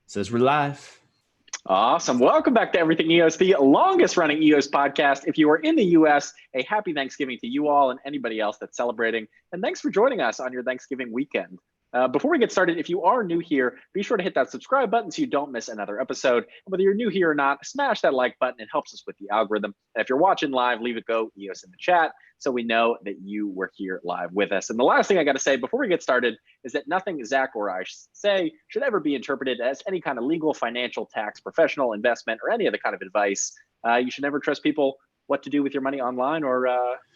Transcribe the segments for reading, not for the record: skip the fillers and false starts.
Says we're live. Awesome. Welcome back to Everything EOS, the longest running EOS podcast. If you are in the US, a happy Thanksgiving to you all and anybody else that's celebrating. And thanks for joining us on your Thanksgiving weekend. Before we get started, if you are new here, be sure to hit that subscribe button so you don't miss another episode. And whether you're new here or not, smash that like button. It helps us with the algorithm. And if you're watching live, leave a go EOS in the chat so we know that you were here live with us. And the last thing I got to say before we get started is that nothing Zach or I say should ever be interpreted as any kind of legal, financial, tax, professional, investment, or any other kind of advice. You should never trust people what to do with your money online or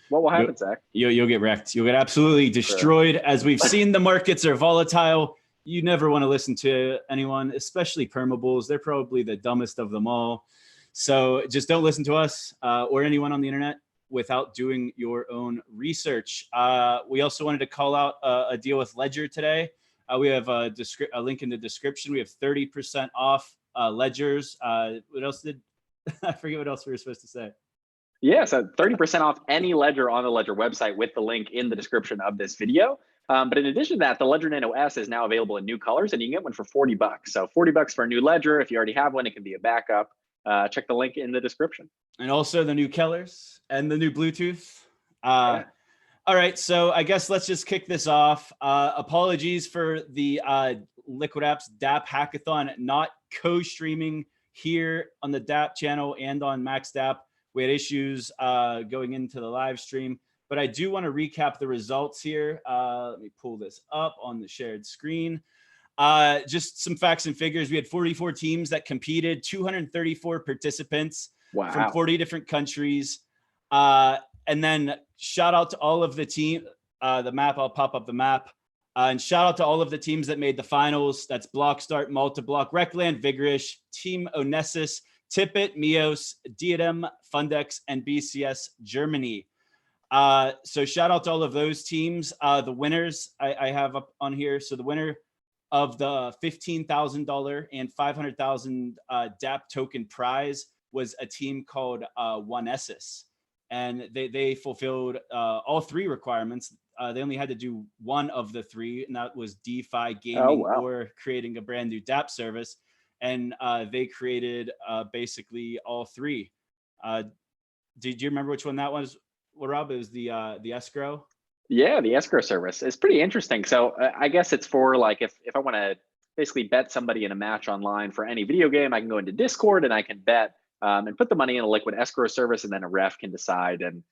what will happen, Zach? You'll get wrecked. You'll get absolutely destroyed. Sure. As we've seen, the markets are volatile. You never want to listen to anyone, especially permabulls. They're probably the dumbest of them all. So just don't listen to us or anyone on the internet without doing your own research. We also wanted to call out a deal with Ledger today. We have a link in the description. We have 30% off Ledgers. What else did I forget what else we were supposed to say? Yeah, so 30% off any Ledger on the Ledger website with the link in the description of this video. But in addition to that, the Ledger Nano S is now available in new colors, and you can get one for $40. So $40 for a new Ledger. If you already have one, it can be a backup. Check the link in the description. And also the new Kellers and the new Bluetooth. Yeah. All right, so I guess let's just kick this off. Apologies for the LiquidApps DAPP Hackathon not co-streaming here on the DAPP channel and on Max DAPP. We had issues going into the live stream, but I do want to recap the results here. Let me pull this up on the shared screen. Just some facts and figures. We had 44 teams that competed, 234 participants from 40 different countries. And then shout out to all of the team, the map, I'll pop up the map. And shout out to all of the teams that made the finals. That's Blockstart, Multiblock, Recland, Vigorish, Team Onessis, Tippet, Mios, Diadem, Fundex, and BCS Germany. So shout out to all of those teams. The winners I have up on here. So the winner of the $15,000 and $500,000 DAPP token prize was a team called Onessis. And they fulfilled all three requirements. They only had to do one of the three, and that was DeFi gaming or creating a brand new DAPP service. And they created basically all three. Did you remember which one that was? Well, Rob, it was the escrow. Yeah, the escrow service. It's pretty interesting. So I guess it's for like if I want to basically bet somebody in a match online for any video game, I can go into Discord and I can bet and put the money in a liquid escrow service, and then a ref can decide. And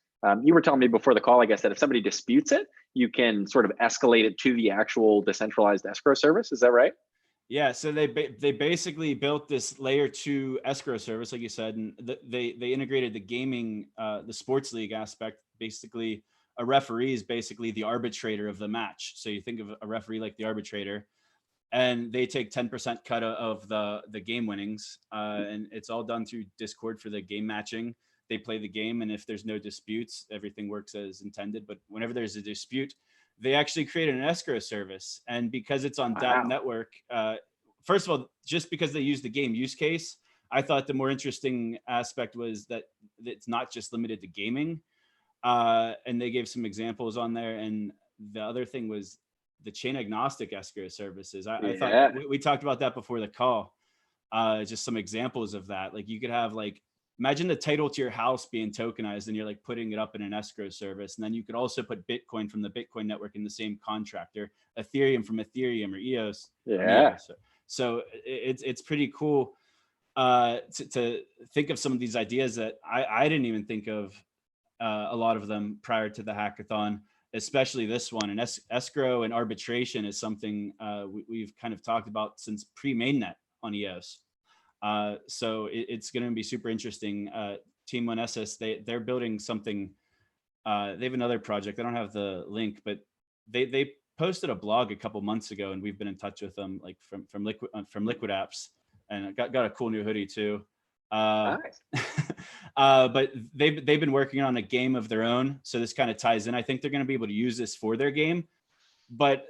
you were telling me before the call, I guess, that if somebody disputes it, you can sort of escalate it to the actual decentralized escrow service. Is that right? Yeah, so they basically built this layer 2 escrow service, like you said, and they integrated the gaming, the sports league aspect. Basically, a referee is basically the arbitrator of the match. So you think of a referee like the arbitrator, and they take 10% cut of the game winnings, and it's all done through Discord for the game matching. They play the game, and if there's no disputes, everything works as intended. But whenever there's a dispute, they actually created an escrow service. And because it's on DAPP network, first of all, just because they use the game use case, I thought the more interesting aspect was that it's not just limited to gaming. And they gave some examples on there. And the other thing was the chain agnostic escrow services. I thought we talked about that before the call. Just some examples of that. Like you could have like, imagine the title to your house being tokenized and you're like putting it up in an escrow service. And then you could also put Bitcoin from the Bitcoin network in the same contract, or Ethereum from Ethereum, or EOS. Yeah. So it's pretty cool to think of some of these ideas that I didn't even think of a lot of them prior to the hackathon, especially this one. And escrow and arbitration is something we've kind of talked about since pre-mainnet on EOS. So it's going to be super interesting. Team Onessis, they're building something. They have another project. I don't have the link, but they posted a blog a couple months ago, and we've been in touch with them, like from LiquidApps, and got a cool new hoodie too. Nice. But they've been working on a game of their own, so this kind of ties in. I think they're going to be able to use this for their game, but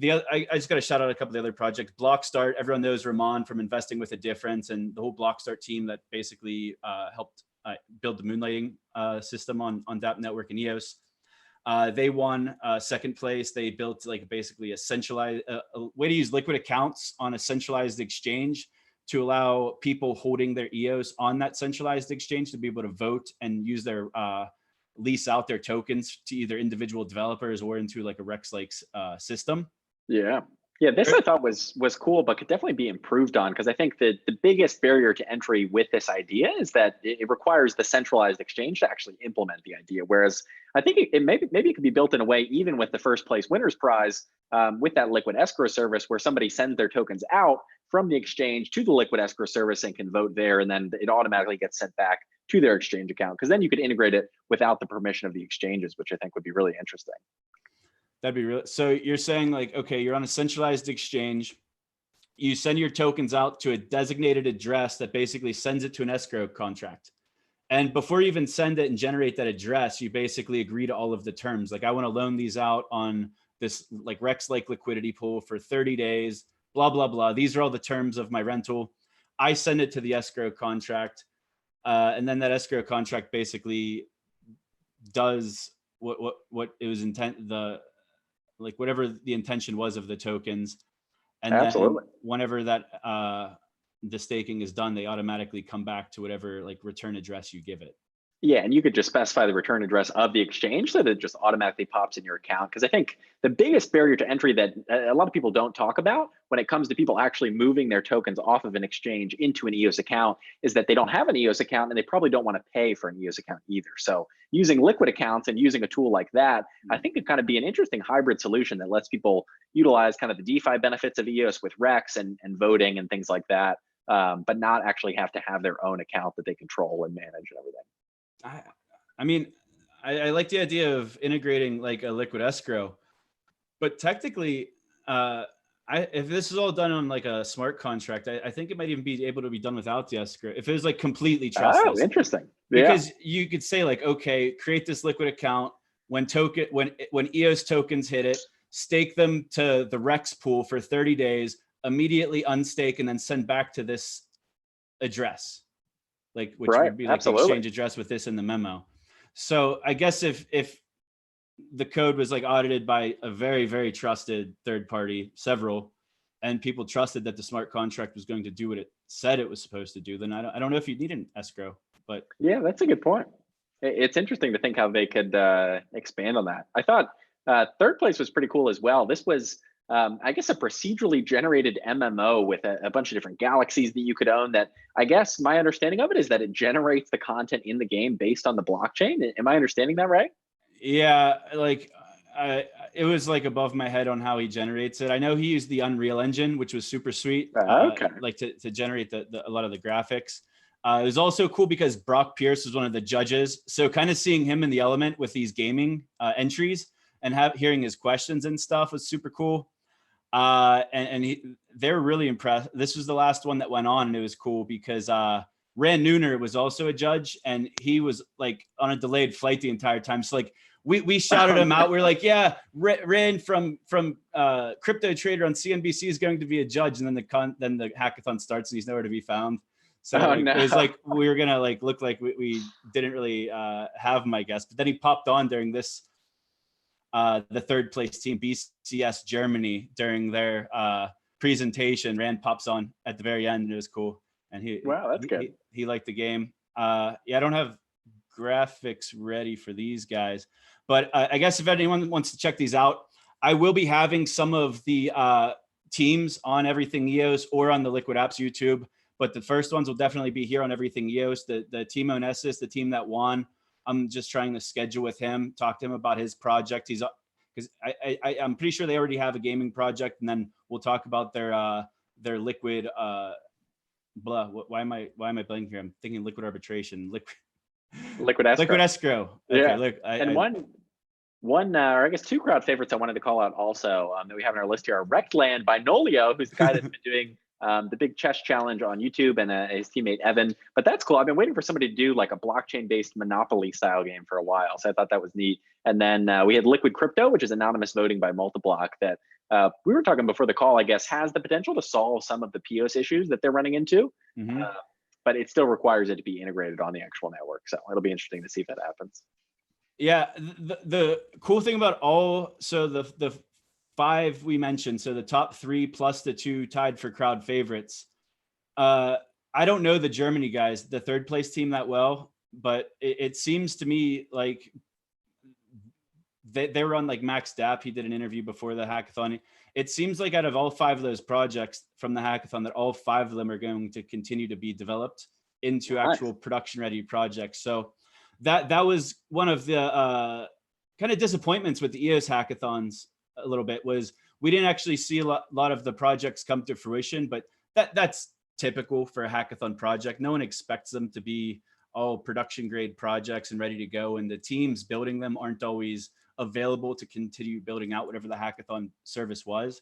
I just got to shout out a couple of the other projects. Blockstart, everyone knows Ramon from Investing with a Difference, and the whole Blockstart team that basically helped build the moonlighting system on DAPP network and EOS. They won second place. They built like basically a centralized a way to use liquid accounts on a centralized exchange to allow people holding their EOS on that centralized exchange to be able to vote and use their lease out their tokens to either individual developers or into like a Rex-like system. Yeah. Yeah, this I thought was cool, but could definitely be improved on, because I think that the biggest barrier to entry with this idea is that it requires the centralized exchange to actually implement the idea. Whereas I think maybe it could be built in a way, even with the first place winners prize, with that liquid escrow service, where somebody sends their tokens out from the exchange to the liquid escrow service and can vote there, and then it automatically gets sent back to their exchange account. Because then you could integrate it without the permission of the exchanges, which I think would be really interesting. That'd be real. So you're saying like, okay, you're on a centralized exchange. You send your tokens out to a designated address that basically sends it to an escrow contract. And before you even send it and generate that address, you basically agree to all of the terms. Like, I want to loan these out on this like Rex-like liquidity pool for 30 days, blah, blah, blah. These are all the terms of my rental. I send it to the escrow contract. And then that escrow contract basically does what it was like whatever the intention was of the tokens. And Absolutely. then whenever that the staking is done, they automatically come back to whatever like return address you give it. Yeah, and you could just specify the return address of the exchange so that it just automatically pops in your account. Because I think the biggest barrier to entry that a lot of people don't talk about when it comes to people actually moving their tokens off of an exchange into an EOS account is that they don't have an EOS account, and they probably don't want to pay for an EOS account either. So using liquid accounts and using a tool like that, I think could kind of be an interesting hybrid solution that lets people utilize kind of the DeFi benefits of EOS with Rex and voting and things like that, but not actually have to have their own account that they control and manage and everything. I mean, I like the idea of integrating like a liquid escrow, but technically, if this is all done on like a smart contract, I think it might even be able to be done without the escrow if it was like completely trustless. Oh, interesting. Because you could say like, okay, create this liquid account. When EOS tokens hit it, stake them to the Rex pool for 30 days, immediately unstake, and then send back to this address. Like, which would be like the exchange address with this in the memo. So I guess if the code was like audited by a very, very trusted third party, several, and people trusted that the smart contract was going to do what it said it was supposed to do, then I don't know if you need an escrow. But yeah, that's a good point. It's interesting to think how they could expand on that. I thought third place was pretty cool as well. This was I guess a procedurally generated MMO with a bunch of different galaxies that you could own. That I guess my understanding of it is that it generates the content in the game based on the blockchain. Am I understanding that right? Yeah, like it was like above my head on how he generates it. I know he used the Unreal Engine, which was super sweet. Okay. Like to generate a lot of the graphics. It was also cool because Brock Pierce was one of the judges. So kind of seeing him in the element with these gaming entries and hearing his questions and stuff was super cool. They were really impressed. This was the last one that went on, and it was cool because Rand Nooner was also a judge, and he was like on a delayed flight the entire time. So like we shouted him out. We were like, yeah, Rand from Crypto Trader on CNBC is going to be a judge, and then the hackathon starts and he's nowhere to be found. So no. It was like we were gonna like look like we didn't really have him, I guess. But then he popped on during this. The third place team, BCS Germany, during their presentation. Rand pops on at the very end, and it was cool. And that's good. He liked the game. Yeah, I don't have graphics ready for these guys, but I guess if anyone wants to check these out, I will be having some of the teams on Everything EOS or on the LiquidApps YouTube. But the first ones will definitely be here on Everything EOS. The team Onessis, the team that won. I'm just trying to schedule with him, talk to him about his project. He's because I'm pretty sure they already have a gaming project, and then we'll talk about their liquid why am I blanking here? I'm thinking liquid arbitration, liquid escrow. Liquid escrow. Okay, yeah. Look, one or I guess two crowd favorites I wanted to call out also that we have on our list here are Rectland by Nolio, who's the guy that's been doing the big chess challenge on YouTube, and his teammate Evan. But that's cool. I've been waiting for somebody to do like a blockchain-based Monopoly style game for a while, so I thought that was neat. And then we had Liquid Crypto, which is anonymous voting by Multiblock that we were talking before the call, I guess, has the potential to solve some of the POS issues that they're running into. But it still requires it to be integrated on the actual network. So it'll be interesting to see if that happens. Yeah, the cool thing about the 5 we mentioned, so the top 3 plus the 2 tied for crowd favorites. I don't know the Germany guys, the third place team that well, but it seems to me like they were on like Max DAPP. He did an interview before the hackathon. It seems like out of all 5 of those projects from the hackathon, that all 5 of them are going to continue to be developed into actual production ready projects. So that was one of the kind of disappointments with the EOS hackathons a little bit, was we didn't actually see a lot of the projects come to fruition, but that's typical for a hackathon project. No one expects them to be all production grade projects and ready to go, and the teams building them aren't always available to continue building out whatever the hackathon service was.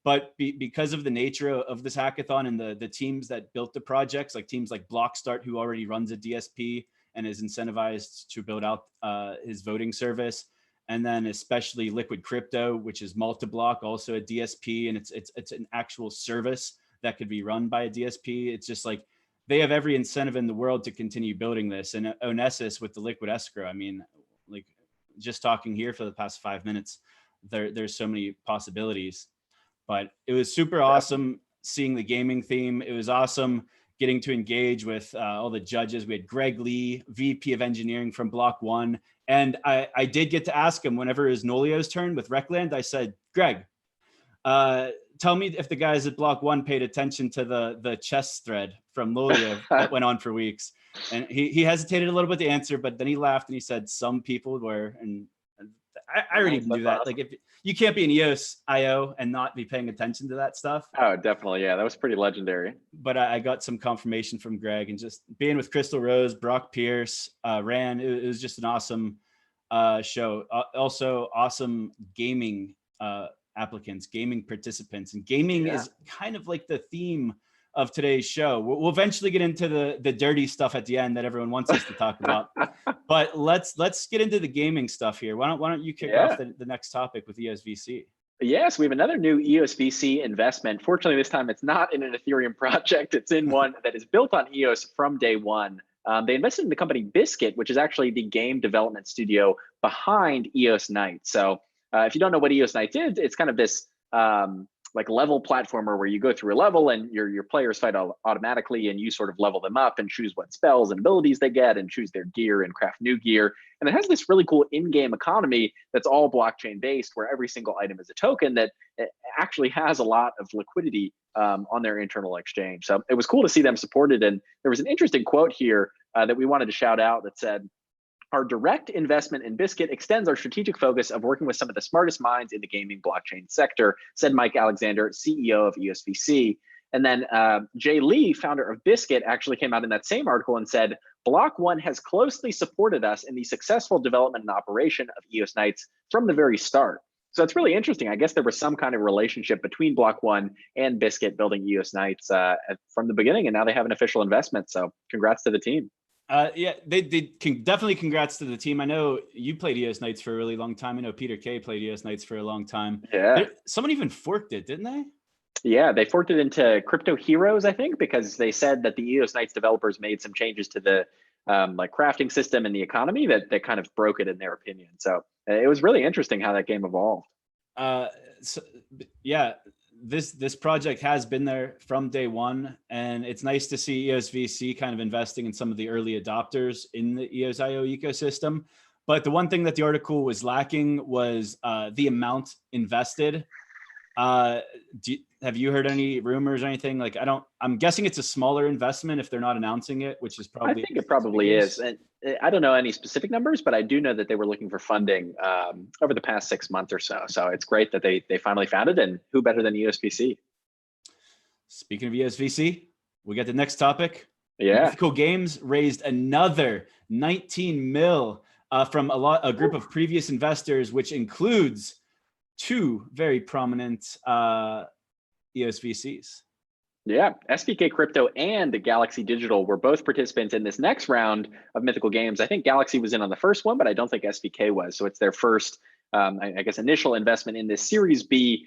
But because of the nature of this hackathon and the teams that built the projects, like teams like Blockstart, who already runs a DSP and is incentivized to build out his voting service, and then especially Liquid Crypto, which is Multiblock, also a DSP, and it's an actual service that could be run by a DSP. It's just like they have every incentive in the world to continue building this. And Onesis with the Liquid Escrow, I mean, like just talking here for the past 5 minutes, there's so many possibilities. But it was super awesome seeing the gaming theme. It was awesome getting to engage with all the judges. We had Greg Lee, VP of Engineering from Block One. And I did get to ask him whenever it was Nolio's turn with Recland. I said, Greg, tell me if the guys at Block One paid attention to the chess thread from Nolio that went on for weeks. And he hesitated a little bit to answer, but then he laughed and he said some people were, and I already knew that. Like, if you can't be an EOSIO and not be paying attention to that stuff. Oh, definitely. Yeah, that was pretty legendary. But I got some confirmation from Greg, and just being with Crystal Rose, Brock Pierce, Ran, it was just an awesome show. Also awesome gaming applicants, gaming participants, and gaming is kind of like the theme of today's show. We'll eventually get into the dirty stuff at the end that everyone wants us to talk about. But let's get into the gaming stuff here. Why don't you kick off the next topic with EOS VC? Yes, we have another new EOS VC investment. Fortunately, this time it's not in an Ethereum project. It's in one that is built on EOS from day one. They invested in the company Biscuit, which is actually the game development studio behind EOS Nights. So if you don't know what EOS Nights is, it's kind of this like level platformer where you go through a level and your players fight automatically, and you sort of level them up and choose what spells and abilities they get and choose their gear and craft new gear. And it has this really cool in-game economy that's all blockchain based, where every single item is a token that actually has a lot of liquidity on their internal exchange. So it was cool to see them supported. And there was an interesting quote here that we wanted to shout out that said, "Our direct investment in Biscuit extends our strategic focus of working with some of the smartest minds in the gaming blockchain sector," said Mike Alexander, CEO of EOS VC. And then Jay Lee, founder of Biscuit, actually came out in that same article and said, "Block One has closely supported us in the successful development and operation of EOS Nights from the very start." So it's really interesting. I guess there was some kind of relationship between Block One and Biscuit building EOS Nights from the beginning, and now they have an official investment. So congrats to the team. Yeah, they definitely congrats to the team. I know you played EOS Nights for a really long time. I know Peter Keay played EOS Nights for a long time. Yeah. Someone even forked it, didn't they? Yeah, they forked it into Crypto Heroes, I think, because they said that the EOS Nights developers made some changes to the like crafting system and the economy that kind of broke it in their opinion. So it was really interesting how that game evolved. So, yeah. This project has been there from day one, and it's nice to see EOS VC kind of investing in some of the early adopters in the EOSIO ecosystem. But the one thing that the article was lacking was the amount invested. Have you heard any rumors or anything? Like, I'm guessing it's a smaller investment if they're not announcing it, which is probably. I think it probably is. And I don't know any specific numbers, but I do know that they were looking for funding over the past 6 months or so. So it's great that they finally found it, and who better than EOS VC? Speaking of EOS VC, we got the next topic. Yeah. Mythical Games raised another 19 mil from a group of previous investors, which includes 2 very prominent EOS VCs. Yeah, SBK Crypto and Galaxy Digital were both participants in this next round of Mythical Games. I think Galaxy was in on the first one, but I don't think SBK was. So it's their first, I guess, initial investment in this Series B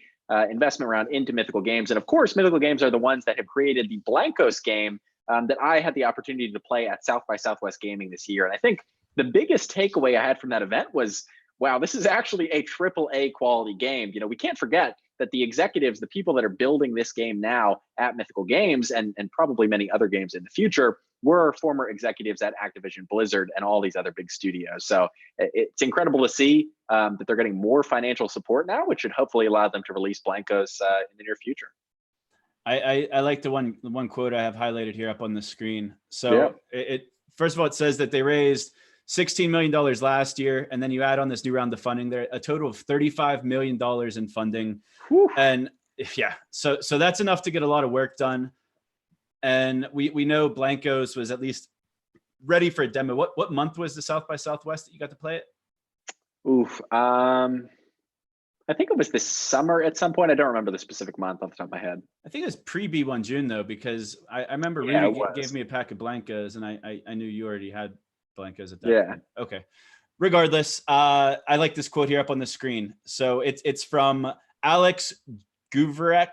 investment round into Mythical Games. And of course, Mythical Games are the ones that have created the Blankos game that I had the opportunity to play at South by Southwest Gaming this year. And I think the biggest takeaway I had from that event was, wow, this is actually a AAA quality game. We can't forget that the executives, the people that are building this game now at Mythical Games and probably many other games in the future, were former executives at Activision Blizzard and all these other big studios. So it's incredible to see that they're getting more financial support now, which should hopefully allow them to release Blancos in the near future. I like the one quote I have highlighted here up on the screen. So Yeah. it first of all, it says that they raised $16 million last year. And then you add on this new round of funding there, a total of $35 million in funding. Whew. And yeah, so that's enough to get a lot of work done. And we know Blancos was at least ready for a demo. What month was the South by Southwest that you got to play it? Oof. I think it was this summer at some point. I don't remember the specific month off the top of my head. I think it was pre-B1 June though, because I remember Rudy gave me a pack of Blancos, and I knew you already had Blancos at that point. Okay. Regardless, I like this quote here up on the screen. So it's from Alex Guvrek,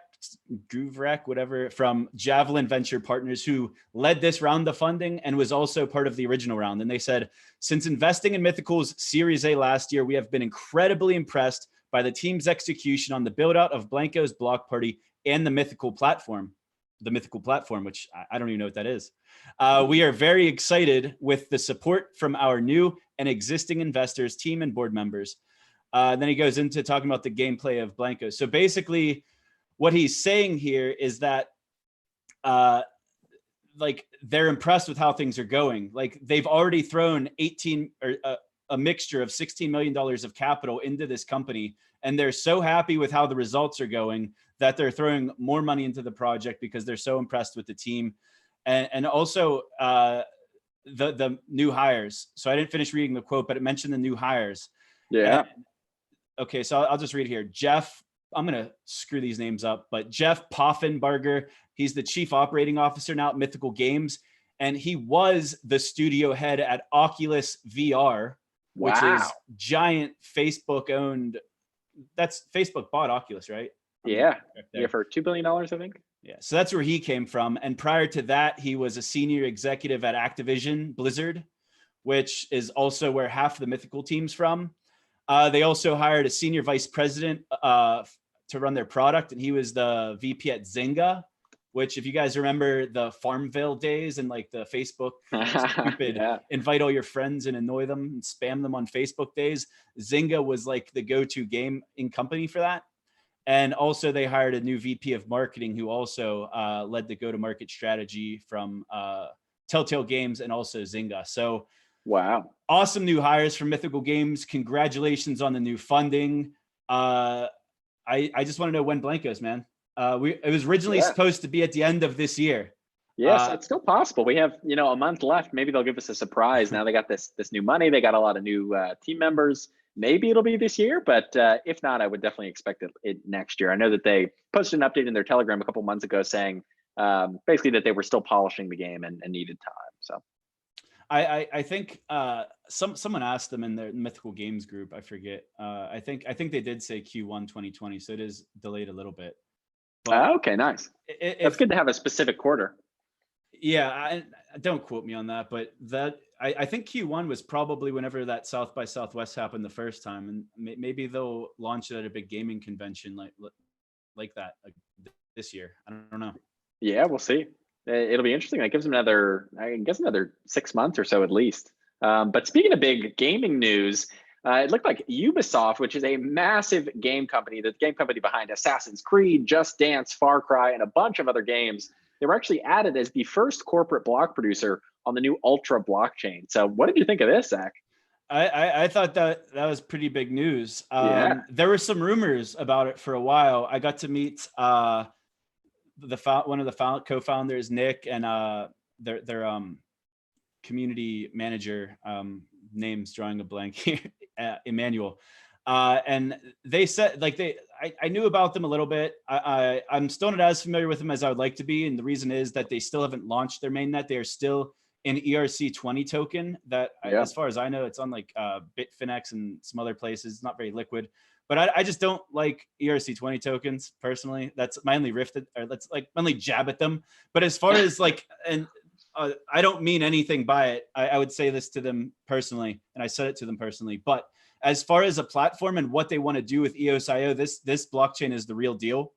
whatever, from Javelin Venture Partners, who led this round of funding and was also part of the original round. And they said, since investing in Mythical's Series A last year, we have been incredibly impressed by the team's execution on the build out of Blancos Block Party and the Mythical platform, which I don't even know what that is. We are very excited with the support from our new and existing investors, team, and board members. Then he goes into talking about the gameplay of Blancos. So basically what he's saying here is that like they're impressed with how things are going. Like they've already thrown a mixture of $16 million of capital into this company. And they're so happy with how the results are going that they're throwing more money into the project because they're so impressed with the team. And also the new hires. So I didn't finish reading the quote, but it mentioned the new hires. Yeah. Okay, so I'll just read here. Jeff, I'm going to screw these names up, but Jeff Poffenbarger, he's the chief operating officer now at Mythical Games. And he was the studio head at Oculus VR, which is giant Facebook owned. That's Facebook bought Oculus, right? Yeah. Yeah, for $2 billion, I think. Yeah. So that's where he came from. And prior to that, he was a senior executive at Activision Blizzard, which is also where half the Mythical team's from. They also hired a senior vice president to run their product. And he was the VP at Zynga, which, if you guys remember the Farmville days and like the Facebook stupid invite all your friends and annoy them and spam them on Facebook days, Zynga was like the go-to gaming company for that. And also they hired a new VP of marketing who also led the go-to-market strategy from Telltale Games and also Zynga. So wow, awesome new hires from Mythical Games. Congratulations on the new funding. I just want to know when Blancos, man. It was originally supposed to be at the end of this year. Yes, it's still possible. We have, a month left. Maybe they'll give us a surprise. Now they got this new money. They got a lot of new team members. Maybe it'll be this year, but if not, I would definitely expect it next year. I know that they posted an update in their Telegram a couple months ago saying basically that they were still polishing the game and needed time. So I think someone asked them in their Mythical Games group. I forget. I think they did say Q1 2020, so it is delayed a little bit. Okay, nice. That's good to have a specific quarter. Yeah, I don't quote me on that, but I think Q1 was probably whenever that South by Southwest happened the first time, and maybe they'll launch it at a big gaming convention like that this year. I don't know. Yeah, we'll see. It'll be interesting. That gives them another 6 months or so at least. But speaking of big gaming news, it looked like Ubisoft, which is a massive game company, the game company behind Assassin's Creed, Just Dance, Far Cry, and a bunch of other games, they were actually added as the first corporate block producer on the new Ultra blockchain. So what did you think of this, Zach? I thought that was pretty big news. There were some rumors about it for a while. I got to meet one of the co-founders, Nick, and their community manager, name's drawing a blank here, Emmanuel. And they said, I knew about them a little bit. I'm still not as familiar with them as I would like to be. And the reason is that they still haven't launched their mainnet. They are still an ERC20 token that, as far as I know, it's on like Bitfinex and some other places. It's not very liquid. But I just don't like ERC20 tokens personally. That's my only rift, or that's like my only jab at them. But as far as I don't mean anything by it. I would say this to them personally, and I said it to them personally. But as far as a platform and what they want to do with EOSIO, this blockchain is the real deal.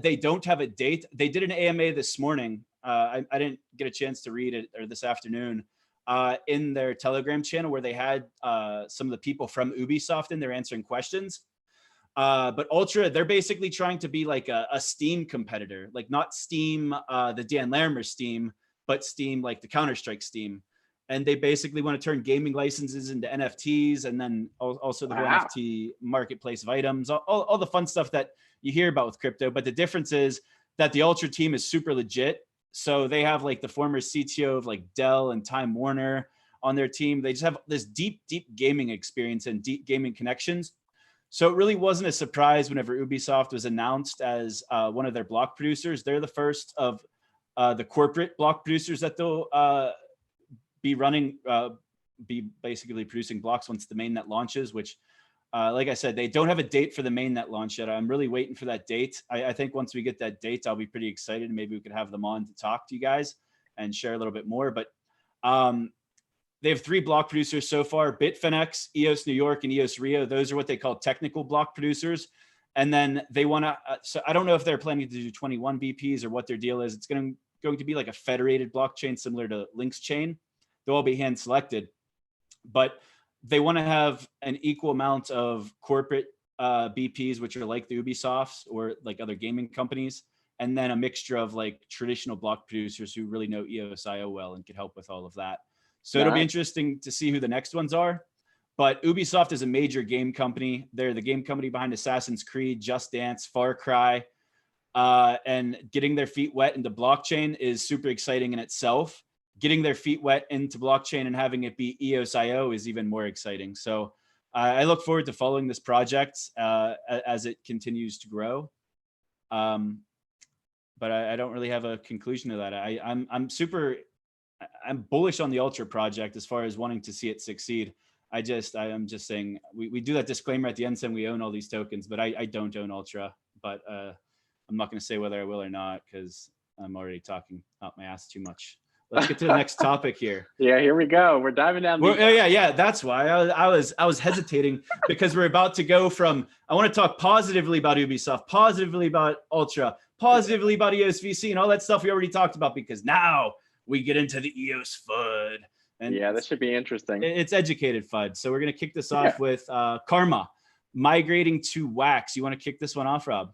They don't have a date. They did an AMA this morning. I didn't get a chance to read it, or this afternoon, in their Telegram channel, where they had some of the people from Ubisoft in there answering questions. But Ultra, they're basically trying to be like a Steam competitor, like not Steam, the Dan Larimer Steam, but Steam, like the Counter-Strike Steam. And they basically want to turn gaming licenses into NFTs, and then also the whole NFT marketplace of items, all the fun stuff that you hear about with crypto. But the difference is that the Ultra team is super legit. So they have like the former CTO of like Dell and Time Warner on their team. They just have this deep gaming experience and deep gaming connections. So it really wasn't a surprise whenever Ubisoft was announced as one of their block producers. They're the first of the corporate block producers that they'll be running, be basically producing blocks once the mainnet launches, which, like I said, they don't have a date for the mainnet launch yet. I'm really waiting for that date. I think once we get that date, I'll be pretty excited. Maybe we could have them on to talk to you guys and share a little bit more. But they have 3 block producers so far: Bitfinex, EOS New York, and EOS Rio. Those are what they call technical block producers. And then they want to, so I don't know if they're planning to do 21 BPs or what their deal is. It's going to be like a federated blockchain similar to Link's chain. They'll all be hand selected, but they want to have an equal amount of corporate BPs, which are like the Ubisofts or like other gaming companies, and then a mixture of like traditional block producers who really know EOSIO well and can help with all of that. So it'll be interesting to see who the next ones are. But Ubisoft is a major game company. They're the game company behind Assassin's Creed, Just Dance, Far Cry, and getting their feet wet into blockchain is super exciting in itself. Getting their feet wet into blockchain and having it be EOSIO is even more exciting. So I look forward to following this project as it continues to grow. But I don't really have a conclusion to that. I'm bullish on the Ultra project as far as wanting to see it succeed. I'm just saying, we do that disclaimer at the end saying we own all these tokens, but I don't own Ultra. But I'm not going to say whether I will or not, because I'm already talking out my ass too much. Let's get to the next topic here. Yeah, here we go. We're diving down. Yeah. That's why I was hesitating, because we're about to go from, I want to talk positively about Ubisoft, positively about Ultra, positively about EOS VC, and all that stuff we already talked about, because now we get into the EOS FUD. And yeah, this should be interesting. It's educated FUD. So we're going to kick this off with Karma migrating to Wax. You want to kick this one off, Rob?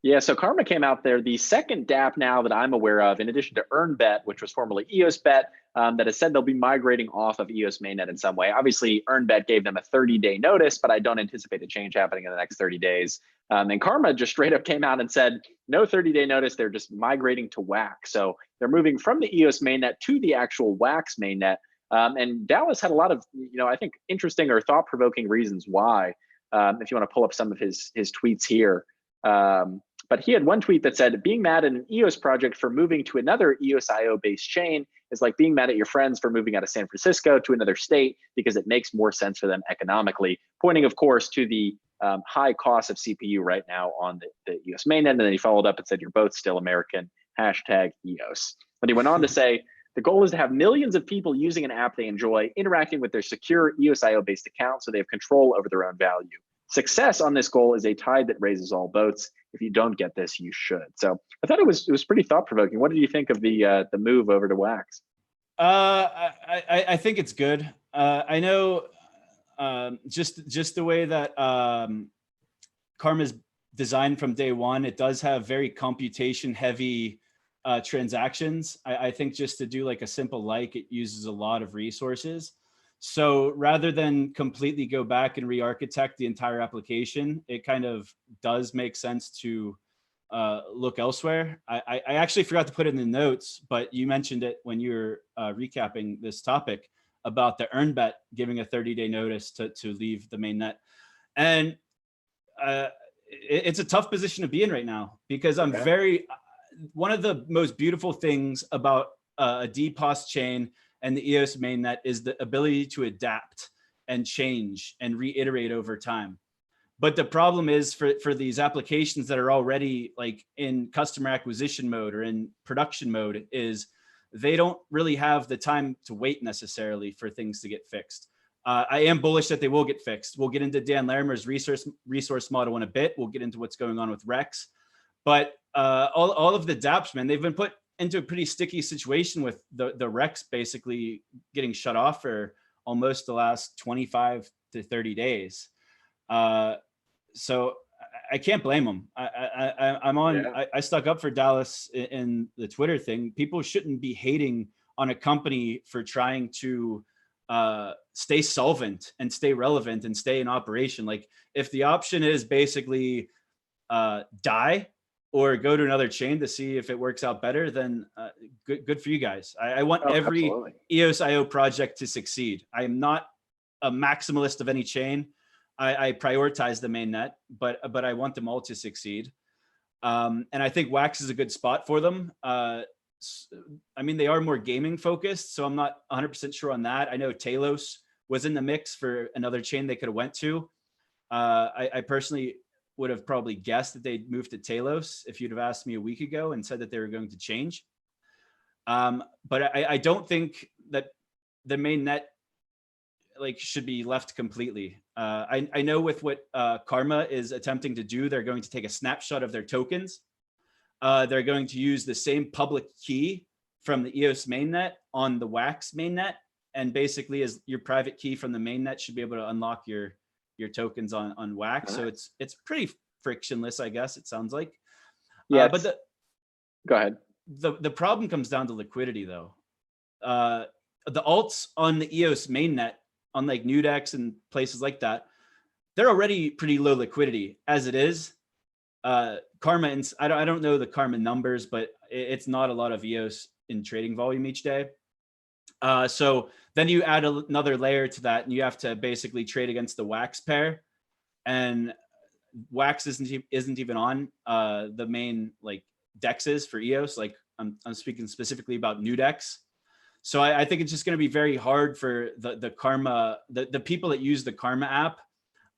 Yeah, so Karma came out there, the second DAPP now that I'm aware of, in addition to EarnBet, which was formerly EOSBet, that has said they'll be migrating off of EOS mainnet in some way. Obviously, EarnBet gave them a 30-day notice, but I don't anticipate a change happening in the next 30 days. And Karma just straight up came out and said, no 30-day notice, they're just migrating to Wax. So they're moving from the EOS mainnet to the actual Wax mainnet. And Dallas had a lot of, I think, interesting or thought-provoking reasons why, if you want to pull up some of his tweets here. But he had one tweet that said, being mad at an EOS project for moving to another EOSIO-based chain is like being mad at your friends for moving out of San Francisco to another state because it makes more sense for them economically, pointing, of course, to the high cost of CPU right now on the EOS mainnet. And then he followed up and said, you're both still American, #EOS. But he went on to say, the goal is to have millions of people using an app they enjoy, interacting with their secure EOSIO-based account so they have control over their own value. Success on this goal is a tide that raises all boats. If you don't get this, you should. So I thought it was pretty thought-provoking. What did you think of the move over to Wax? I think it's good. I know just the way that Karma's designed from day one, it does have very computation-heavy transactions. I think just to do like a simple it uses a lot of resources. So rather than completely go back and re-architect the entire application, it kind of does make sense to look elsewhere. I actually forgot to put it in the notes, but you mentioned it when you were recapping this topic about the EarnBet giving a 30-day notice to leave the mainnet. And it's a tough position to be in right now, because I'm one of the most beautiful things about a DPoS chain and the EOS mainnet is the ability to adapt and change and reiterate over time. But the problem is for these applications that are already like in customer acquisition mode or in production mode is they don't really have the time to wait necessarily for things to get fixed. I am bullish that they will get fixed. We'll get into Dan Larimer's resource model in a bit. We'll get into what's going on with Rex. But all of the DApps, man, they've been put into a pretty sticky situation with the Rex basically getting shut off for almost the last 25 to 30 days. So I can't blame them. I'm on. Yeah. I stuck up for Dallas in the Twitter thing. People shouldn't be hating on a company for trying to stay solvent and stay relevant and stay in operation. Like if the option is basically die or go to another chain to see if it works out better, then good for you guys. I want every absolutely. EOSIO project to succeed. I am not a maximalist of any chain. I prioritize the mainnet, but I want them all to succeed. And I think Wax is a good spot for them. I mean, they are more gaming focused, so I'm not 100% sure on that. I know Talos was in the mix for another chain they could have went to. I personally would have probably guessed that they'd move to Talos if you'd have asked me a week ago and said that they were going to change. But I don't think that the mainnet should be left completely. I know with what Karma is attempting to do, they're going to take a snapshot of their tokens. They're going to use the same public key from the EOS mainnet on the Wax mainnet, and basically as your private key from the mainnet should be able to unlock your tokens on Wax. So it's pretty frictionless, I guess it sounds like. Yeah, but go ahead. The problem comes down to liquidity though. The alts on the EOS mainnet, on like Nudex and places like that, they're already pretty low liquidity as it is. Karma, and I don't know the Karma numbers, but it's not a lot of EOS in trading volume each day. So then you add another layer to that, and you have to basically trade against the Wax pair, and Wax isn't even on the main dexes for EOS. Like I'm speaking specifically about Nudex. So I think it's just going to be very hard for the Karma, the people that use the Karma app.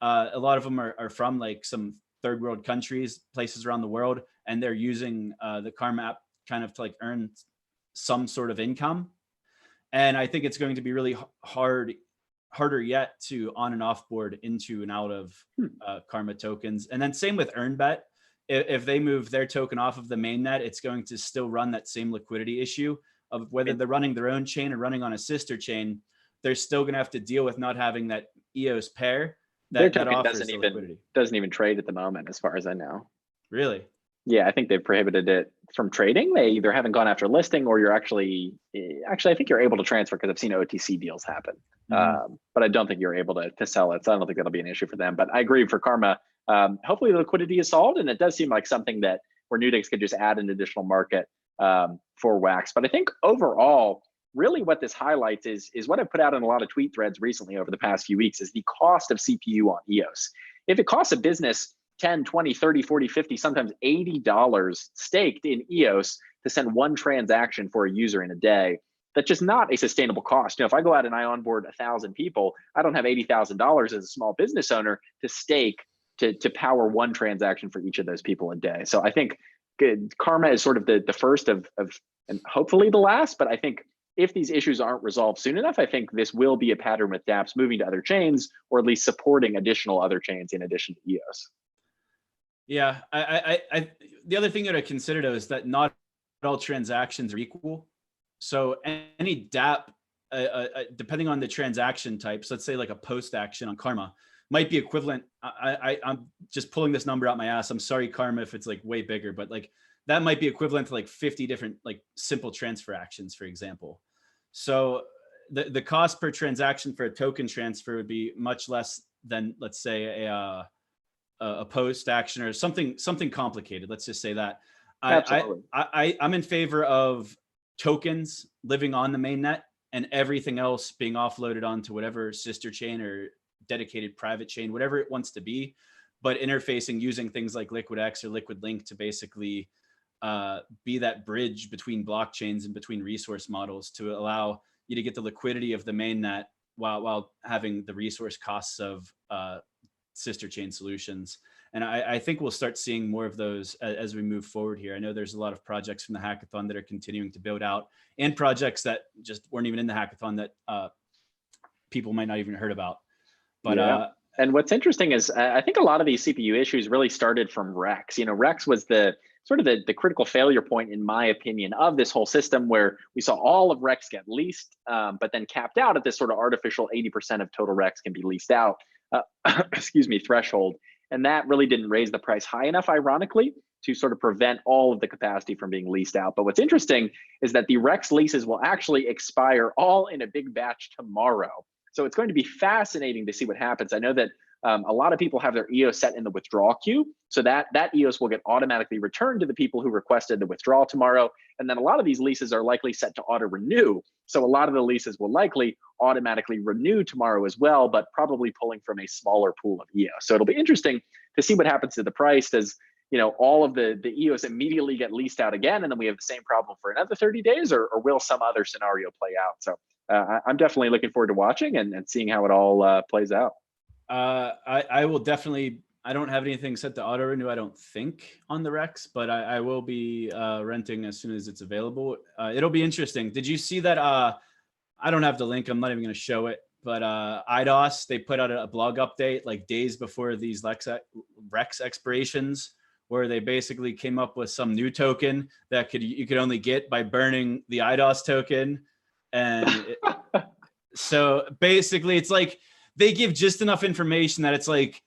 A lot of them are from some third world countries, places around the world, and they're using the Karma app kind of to earn some sort of income. And I think it's going to be really harder yet to on and off board into and out of Karma tokens. And then same with EarnBet. If they move their token off of the mainnet, it's going to still run that same liquidity issue of whether they're running their own chain or running on a sister chain. They're still going to have to deal with not having that EOS pair that offers the liquidity. Doesn't even trade at the moment, as far as I know. Really? Yeah, I think they've prohibited it from trading. They either haven't gone after listing, or you're actually, I think you're able to transfer, because I've seen OTC deals happen. But I don't think you're able to sell it. So I don't think that'll be an issue for them. But I agree, for Karma, hopefully the liquidity is solved, and it does seem like something that where Nudex could just add an additional market for Wax. But I think overall, really what this highlights is what I've put out in a lot of tweet threads recently over the past few weeks, is the cost of CPU on EOS. If it costs a business 10, 20, 30, 40, 50, sometimes $80 staked in EOS to send one transaction for a user in a day, that's just not a sustainable cost. If I go out and I onboard 1,000 people, I don't have $80,000 as a small business owner to stake to power one transaction for each of those people a day. So I think Karma is sort of the first of and hopefully the last, but I think if these issues aren't resolved soon enough, I think this will be a pattern with dApps moving to other chains, or at least supporting additional other chains in addition to EOS. Yeah, the other thing that I consider though is that not all transactions are equal. So any dApp, depending on the transaction types, let's say like a post action on Karma, might be equivalent. I'm just pulling this number out my ass. I'm sorry, Karma, if it's way bigger, but that might be equivalent to 50 different simple transfer actions, for example. So the cost per transaction for a token transfer would be much less than, let's say, a post action or something complicated. Let's just say that. I'm in favor of tokens living on the mainnet and everything else being offloaded onto whatever sister chain or dedicated private chain, whatever it wants to be, but interfacing using things like LiquidX or Liquid Link to basically be that bridge between blockchains and between resource models to allow you to get the liquidity of the mainnet while having the resource costs of sister chain solutions. And I think we'll start seeing more of those as we move forward here. I know there's a lot of projects from the hackathon that are continuing to build out, and projects that just weren't even in the hackathon that people might not even heard about. But yeah. And what's interesting is I think a lot of these CPU issues really started from Rex. Rex was the sort of the critical failure point, in my opinion, of this whole system, where we saw all of Rex get leased, but then capped out at this sort of artificial 80% of total Rex can be leased out, excuse me, threshold. And that really didn't raise the price high enough, ironically, to sort of prevent all of the capacity from being leased out. But what's interesting is that the Rex leases will actually expire all in a big batch tomorrow. So it's going to be fascinating to see what happens. I know that a lot of people have their EOS set in the withdrawal queue, so that EOS will get automatically returned to the people who requested the withdrawal tomorrow. And then a lot of these leases are likely set to auto renew. So a lot of the leases will likely automatically renew tomorrow as well, but probably pulling from a smaller pool of EOS. So it'll be interesting to see what happens to the price. Does all of the EOS immediately get leased out again, and then we have the same problem for another 30 days, or will some other scenario play out? So I'm definitely looking forward to watching and seeing how it all plays out. I will definitely. I don't have anything set to auto renew, I don't think, on the Rex, but I will be renting as soon as it's available. It'll be interesting. Did you see that? I don't have the link. I'm not even going to show it. But IDOS, they put out a blog update like days before these Lexa Rex expirations, where they basically came up with some new token that you could only get by burning the IDOS token. And so basically it's like they give just enough information that it's like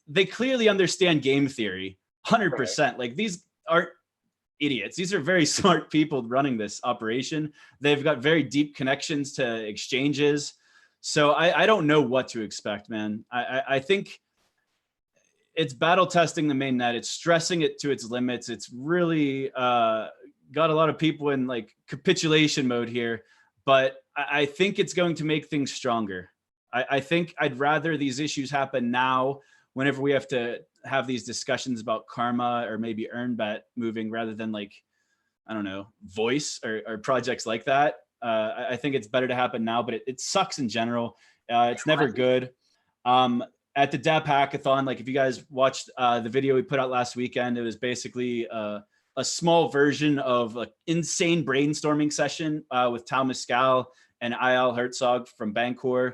they clearly understand game theory 100%. Right. Like, these aren't idiots. These are very smart people running this operation. They've got very deep connections to exchanges. So I don't know what to expect, man. I think it's battle testing the mainnet. It's stressing it to its limits. It's really got a lot of people in like capitulation mode here, but I think it's going to make things stronger. I think I'd rather these issues happen now, whenever we have to have these discussions about karma or maybe EarnBet moving, rather than like, I don't know, Voice or projects like that. I think it's better to happen now, but it sucks in general. It's never good. At the DAPP Hackathon, like if you guys watched the video we put out last weekend, it was basically a small version of an insane brainstorming session with Tal Mescal and Ayal Herzog from Bancor.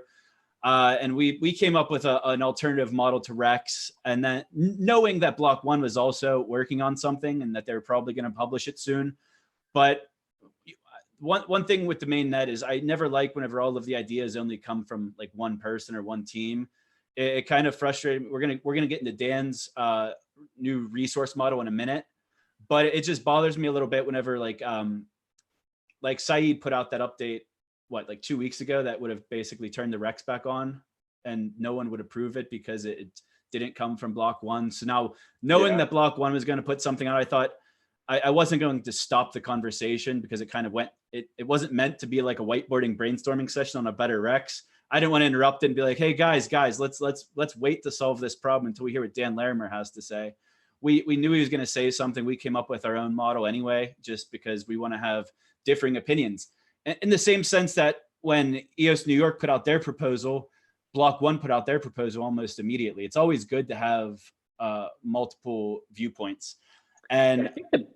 And we came up with an alternative model to Rex, and then knowing that Block One was also working on something and that they were probably going to publish it soon. But one thing with the mainnet is I never like whenever all of the ideas only come from like one person or one team. It kind of frustrated me. We're gonna get into Dan's new resource model in a minute, but it just bothers me a little bit whenever like Saeed put out that update, like 2 weeks ago, that would have basically turned the Rex back on, and no one would approve it because it didn't come from Block One. So now, knowing that Block One was going to put something out, I thought I wasn't going to stop the conversation, because it kind of went. It wasn't meant to be like a whiteboarding brainstorming session on a better Rex. I didn't want to interrupt it and be like, hey guys, let's wait to solve this problem until we hear what Dan Larimer has to say. We knew he was going to say something. We came up with our own model anyway, just because we want to have differing opinions. In the same sense that when EOS New York put out their proposal, Block One put out their proposal almost immediately. It's always good to have multiple viewpoints. And I think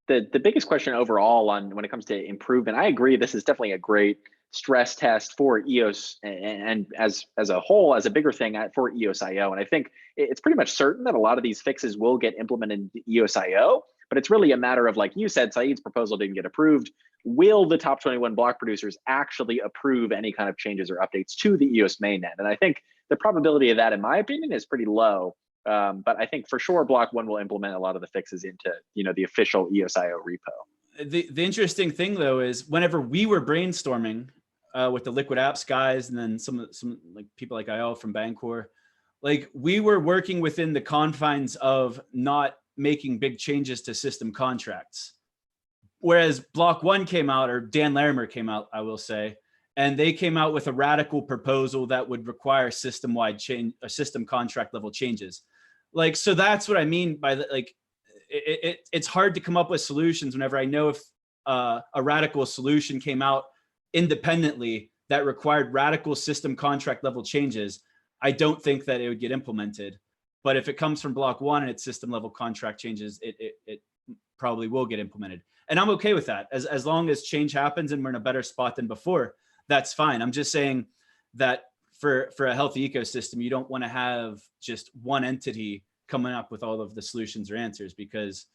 the biggest question overall on when it comes to improvement, I agree, this is definitely a great stress test for EOS and as a whole, as a bigger thing for EOSIO. And I think it's pretty much certain that a lot of these fixes will get implemented in EOSIO, but it's really a matter of, like you said, Saeed's proposal didn't get approved. Will the top 21 block producers actually approve any kind of changes or updates to the EOS mainnet? And I think the probability of that, in my opinion, is pretty low. But I think for sure Block One will implement a lot of the fixes into the official EOSIO repo. The interesting thing though is whenever we were brainstorming with the LiquidApps guys, and then some like people like Ayal from Bancor, like we were working within the confines of not making big changes to system contracts. Whereas Block One came out, or Dan Larimer came out, I will say, and they came out with a radical proposal that would require system-wide change, system contract level changes. Like, so that's what I mean by the, like, it's hard to come up with solutions whenever I know if a radical solution came out independently that required radical system contract level changes, I don't think that it would get implemented. But if it comes from block one and it's system level contract changes, it probably will get implemented. And I'm okay with that. As long as change happens and we're in a better spot than before, that's fine. I'm just saying that for a healthy ecosystem, you don't want to have just one entity coming up with all of the solutions or answers, because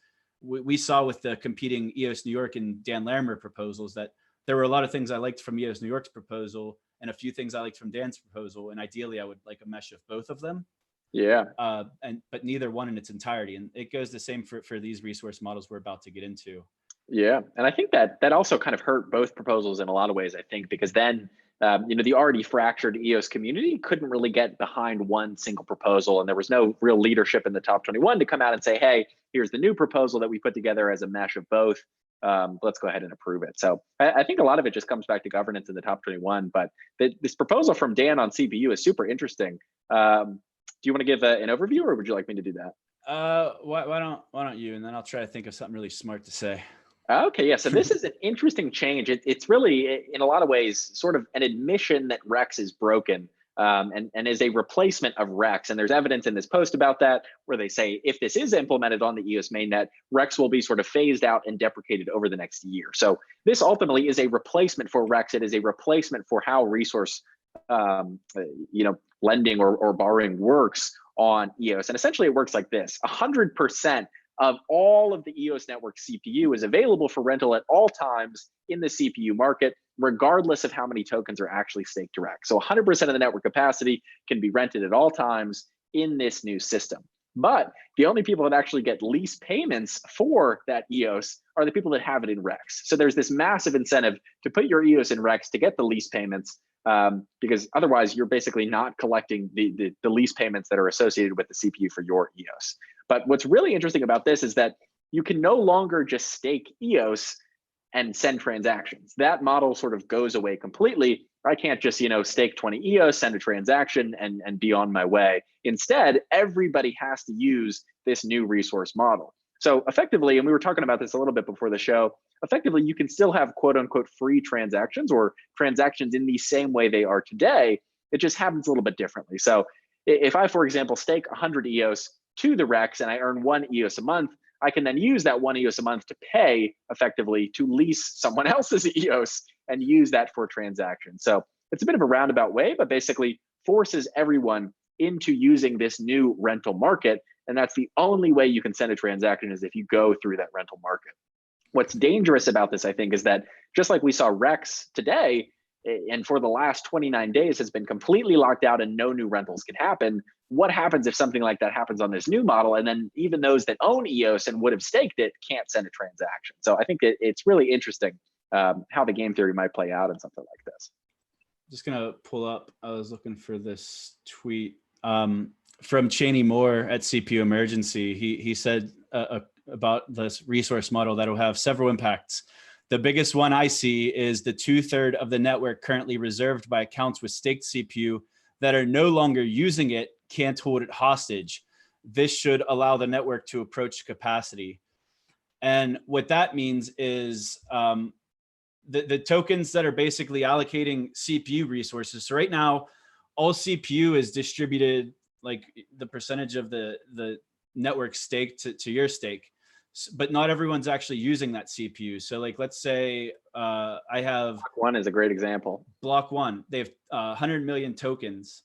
we saw with the competing EOS New York and Dan Larimer proposals that there were a lot of things I liked from EOS New York's proposal and a few things I liked from Dan's proposal. And ideally I would like a mesh of both of them. Yeah. But neither one in its entirety. And it goes the same for these resource models we're about to get into. Yeah, and I think that also kind of hurt both proposals in a lot of ways, I think, because then, the already fractured EOS community couldn't really get behind one single proposal, and there was no real leadership in the top 21 to come out and say, hey, here's the new proposal that we put together as a mesh of both. Let's go ahead and approve it. So I think a lot of it just comes back to governance in the top 21, but this proposal from Dan on CPU is super interesting. Do you want to give an overview, or would you like me to do that? Why don't you, and then I'll try to think of something really smart to say. Okay, yeah, so this is an interesting change. It's really, in a lot of ways, sort of an admission that Rex is broken, and is a replacement of Rex. And there's evidence in this post about that, where they say if this is implemented on the EOS mainnet, Rex will be sort of phased out and deprecated over the next year. So this ultimately is a replacement for Rex. It is a replacement for how resource lending or borrowing works on EOS. And essentially it works like this: 100% of all of the EOS network CPU is available for rental at all times in the CPU market, regardless of how many tokens are actually staked to Rex. So 100% of the network capacity can be rented at all times in this new system. But the only people that actually get lease payments for that EOS are the people that have it in Rex. So there's this massive incentive to put your EOS in Rex to get the lease payments, because otherwise you're basically not collecting the lease payments that are associated with the CPU for your EOS. But what's really interesting about this is that you can no longer just stake EOS and send transactions. That model sort of goes away completely. I can't just, stake 20 EOS, send a transaction, and be on my way. Instead, everybody has to use this new resource model. So effectively, and we were talking about this a little bit before the show, effectively, you can still have quote unquote free transactions, or transactions in the same way they are today. It just happens a little bit differently. So if I, for example, stake 100 EOS to the Rex and I earn 1 EOS a month, I can then use that 1 EOS a month to pay effectively to lease someone else's EOS and use that for a transaction. So it's a bit of a roundabout way, but basically forces everyone into using this new rental market. And that's the only way you can send a transaction, is if you go through that rental market. What's dangerous about this, I think, is that just like we saw Rex today, and for the last 29 days has been completely locked out and no new rentals can happen. What happens if something like that happens on this new model, and then even those that own EOS and would have staked it can't send a transaction? So I think it's really interesting how the game theory might play out in something like this. Just gonna pull up, I was looking for this tweet from Cheney Moore at CPU Emergency. He said about this resource model that will have several impacts. The biggest one I see is the 2/3 of the network currently reserved by accounts with staked CPU that are no longer using it can't hold it hostage. This should allow the network to approach capacity. And what that means is the tokens that are basically allocating CPU resources. So right now, all CPU is distributed like the percentage of the network stake to your stake. But not everyone's actually using that CPU. So like, let's say I have— Block one is a great example. Block one, they have 100 million tokens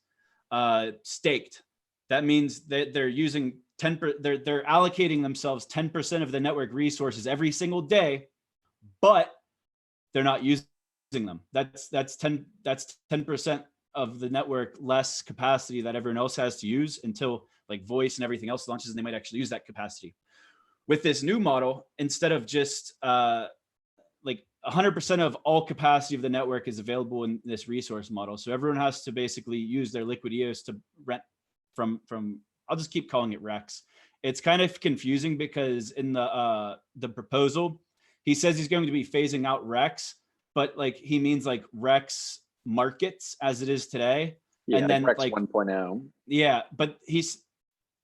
staked. That means that they're using 10%, they're allocating themselves 10% of the network resources every single day, but they're not using them. That's 10% of the network less capacity that everyone else has to use until like voice and everything else launches, and they might actually use that capacity. With this new model, instead of just like 100% of all capacity of the network is available in this resource model. So everyone has to basically use their liquid EOS to rent from I'll just keep calling it Rex. It's kind of confusing because in the proposal, he says he's going to be phasing out Rex, but like he means like Rex markets as it is today. Yeah, and then Rex like 1.0. Yeah, but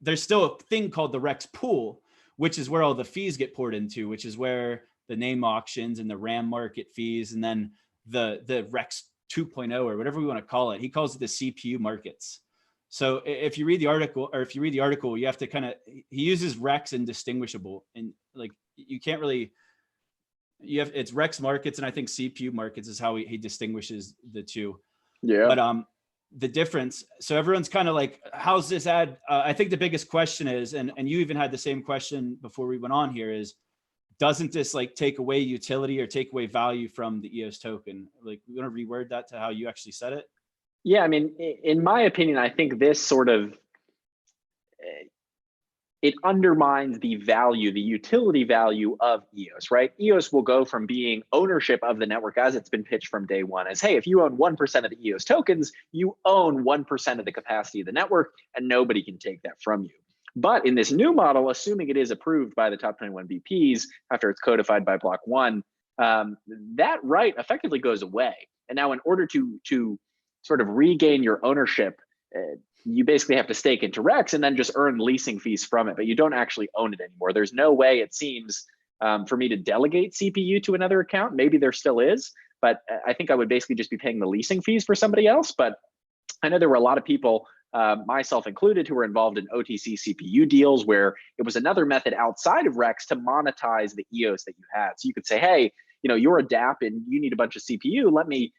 there's still a thing called the Rex pool, which is where all the fees get poured into, which is where the name auctions and the RAM market fees, and then the Rex 2.0 or whatever we want to call it. He calls it the CPU markets. So if you read the article, you have to kind of, he uses Rex and distinguishable, and like you can't really, it's Rex markets and I think CPU markets is how he distinguishes the two. Yeah. But the difference, so everyone's kind of like, how's this add? I think the biggest question is, and you even had the same question before we went on here, is doesn't this like take away utility or take away value from the EOS token? Like, we want to reword that to how you actually said it? Yeah, I mean, in my opinion, I think this sort of, it undermines the value, the utility value of EOS, right? EOS will go from being ownership of the network as it's been pitched from day one as, hey, if you own 1% of the EOS tokens, you own 1% of the capacity of the network and nobody can take that from you. But in this new model, assuming it is approved by the top 21 BPs after it's codified by block 1, that right effectively goes away. And now in order to sort of regain your ownership, you basically have to stake into Rex and then just earn leasing fees from it, but you don't actually own it anymore. There's no way, it seems, for me to delegate CPU to another account. Maybe there still is, but I think I would basically just be paying the leasing fees for somebody else. But I know there were a lot of people, myself included, who were involved in OTC CPU deals where it was another method outside of Rex to monetize the EOS that you had. So you could say, hey, you're a DAPP and you need a bunch of CPU. Let me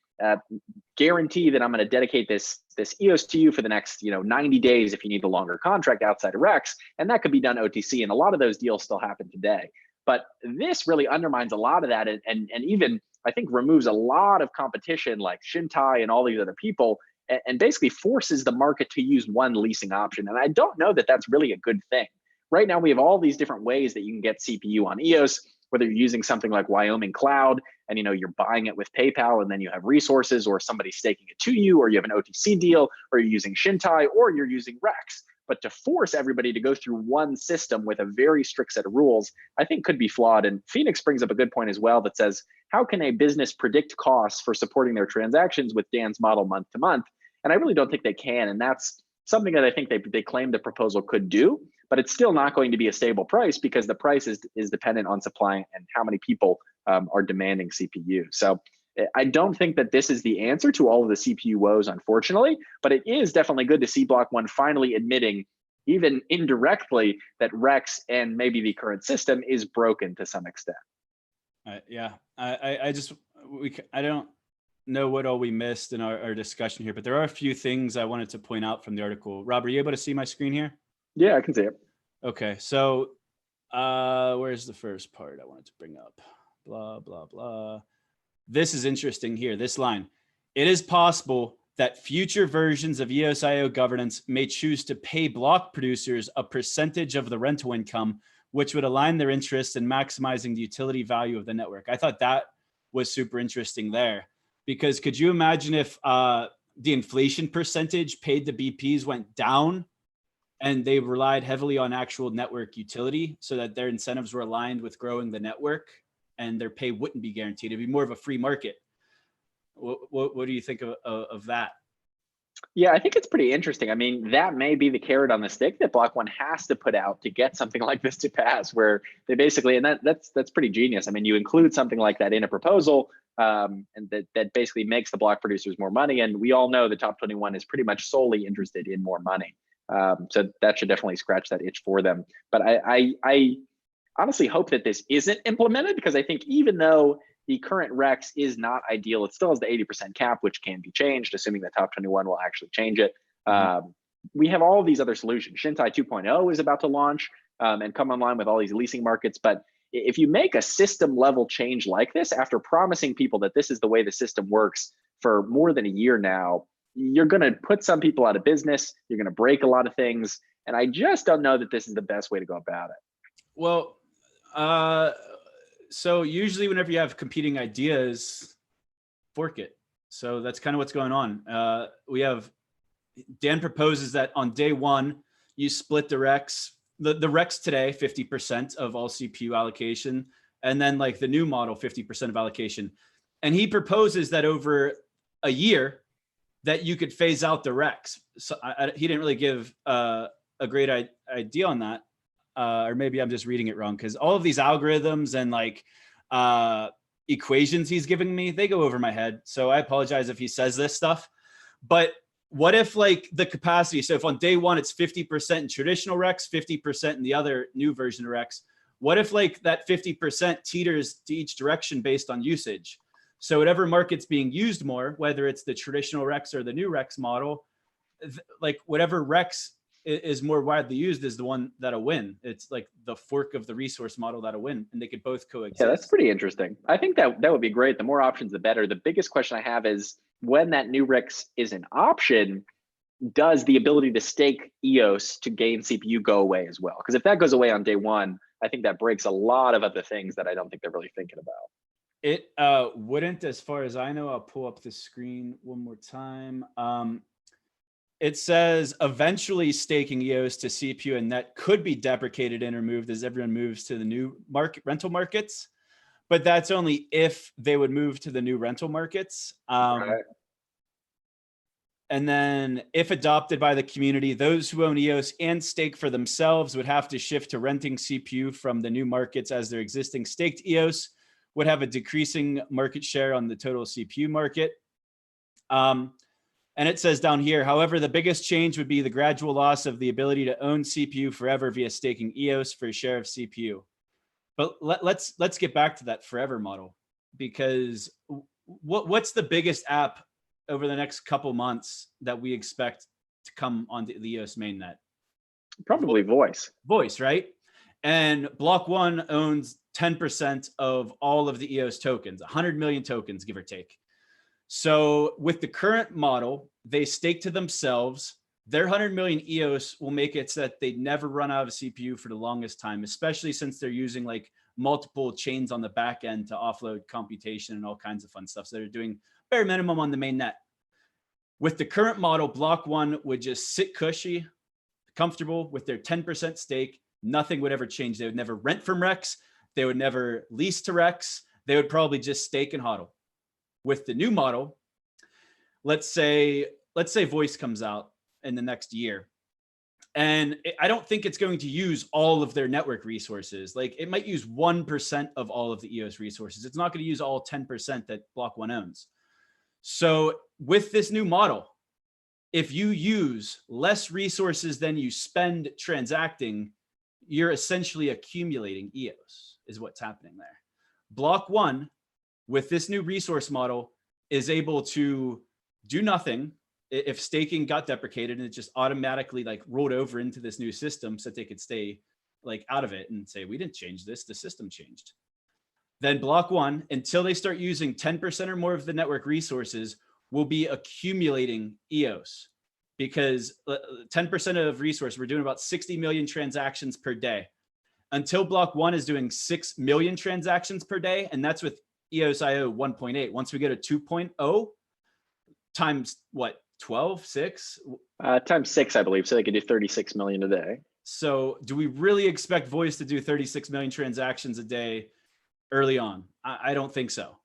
guarantee that I'm going to dedicate this EOS to you for the next 90 days if you need the longer contract outside of Rex, and that could be done OTC, and a lot of those deals still happen today. But this really undermines a lot of that, and even I think removes a lot of competition like Shintai and all these other people, and basically forces the market to use one leasing option. And I don't know that that's really a good thing. Right now we have all these different ways that you can get CPU on EOS, whether you're using something like Wyoming Cloud and you're buying it with PayPal and then you have resources, or somebody's staking it to you, or you have an OTC deal, or you're using Shintai, or you're using Rex. But to force everybody to go through one system with a very strict set of rules, I think could be flawed. And Phoenix brings up a good point as well that says, how can a business predict costs for supporting their transactions with Dan's model month to month? And I really don't think they can. And that's something that I think they claim the proposal could do, but it's still not going to be a stable price because the price is dependent on supply and how many people are demanding CPU. So I don't think that this is the answer to all of the CPU woes, unfortunately, but it is definitely good to see Block 1 finally admitting, even indirectly, that Rex and maybe the current system is broken to some extent. Yeah, I don't know what all we missed in our discussion here, but there are a few things I wanted to point out from the article. Rob, are you able to see my screen here? Yeah, I can see it. Okay, so where's the first part I wanted to bring up? Blah, blah, blah. This is interesting here, this line. It is possible that future versions of EOSIO governance may choose to pay block producers a percentage of the rental income, which would align their interests in maximizing the utility value of the network. I thought that was super interesting there, because could you imagine if the inflation percentage paid to BPs went down and they relied heavily on actual network utility so that their incentives were aligned with growing the network and their pay wouldn't be guaranteed? It'd be more of a free market. What do you think of that? Yeah, I think it's pretty interesting. I mean, that may be the carrot on the stick that Block 1 has to put out to get something like this to pass, where they basically, and that's pretty genius. I mean, you include something like that in a proposal, and that basically makes the block producers more money. And we all know the top 21 is pretty much solely interested in more money. So that should definitely scratch that itch for them. But I honestly hope that this isn't implemented, because I think even though the current Rex is not ideal, it still has the 80% cap, which can be changed, assuming that top 21 will actually change it. We have all of these other solutions. Shintai 2.0 is about to launch and come online with all these leasing markets. But if you make a system level change like this, after promising people that this is the way the system works for more than a year now, you're going to put some people out of business. You're going to break a lot of things. And I just don't know that this is the best way to go about it. Well, so usually whenever you have competing ideas, fork it. So that's kind of what's going on. We have, Dan proposes that on day one, you split the Rex, the Rex today, 50% of all CPU allocation, and then like the new model, 50% of allocation. And he proposes that over a year that you could phase out the Rex. So he didn't really give a great idea on that. Or maybe I'm just reading it wrong, because all of these algorithms and like equations he's giving me, they go over my head. So I apologize if he says this stuff. But what if like the capacity, so if on day one it's 50% in traditional Rex, 50% in the other new version of Rex, what if like that 50% teeters to each direction based on usage? So whatever market's being used more, whether it's the traditional Rex or the new Rex model, like whatever Rex is more widely used is the one that'll win. It's like the fork of the resource model that'll win, and they could both coexist. Yeah, that's pretty interesting. I think that would be great. The more options, the better. The biggest question I have is when that new Rex is an option, does the ability to stake EOS to gain CPU go away as well? Because if that goes away on day one, I think that breaks a lot of other things that I don't think they're really thinking about. It wouldn't, as far as I know. I'll pull up the screen one more time. It says eventually staking EOS to CPU and net could be deprecated and removed as everyone moves to the new rental markets, but that's only if they would move to the new rental markets. Right. And then if adopted by the community, those who own EOS and stake for themselves would have to shift to renting CPU from the new markets, as their existing staked EOS would have a decreasing market share on the total CPU market. And it says down here, however, the biggest change would be the gradual loss of the ability to own CPU forever via staking EOS for a share of CPU. But let's get back to that forever model, because what's the biggest app over the next couple months that we expect to come onto the EOS mainnet? Probably voice. Voice, right? And Block One owns 10% of all of the EOS tokens, 100 million tokens, give or take. So with the current model, they stake to themselves. Their 100 million EOS will make it so that they never run out of CPU for the longest time, especially since they're using like multiple chains on the back end to offload computation and all kinds of fun stuff. So they're doing bare minimum on the main net. With the current model, Block One would just sit cushy, comfortable with their 10% stake. Nothing would ever change. They would never rent from Rex. They would never lease to Rex. They would probably just stake and hodl. With the new model, let's say voice comes out in the next year, and I don't think it's going to use all of their network resources. Like it might use 1% of all of the EOS resources. It's not going to use all 10% that Block One owns. So with this new model, if you use less resources than you spend transacting, you're essentially accumulating EOS, is what's happening there. Block One, with this new resource model, is able to do nothing if staking got deprecated and it just automatically like rolled over into this new system so that they could stay like out of it and say, we didn't change this, the system changed. Then Block One, until they start using 10% or more of the network resources, will be accumulating EOS, because 10% of resource, we're doing about 60 million transactions per day. Until Block One is doing 6 million transactions per day, and that's with EOSIO 1.8. Once we get to 2.0, times what, 12, 6? Times 6, I believe, so they could do 36 million a day. So do we really expect voice to do 36 million transactions a day early on? I don't think so.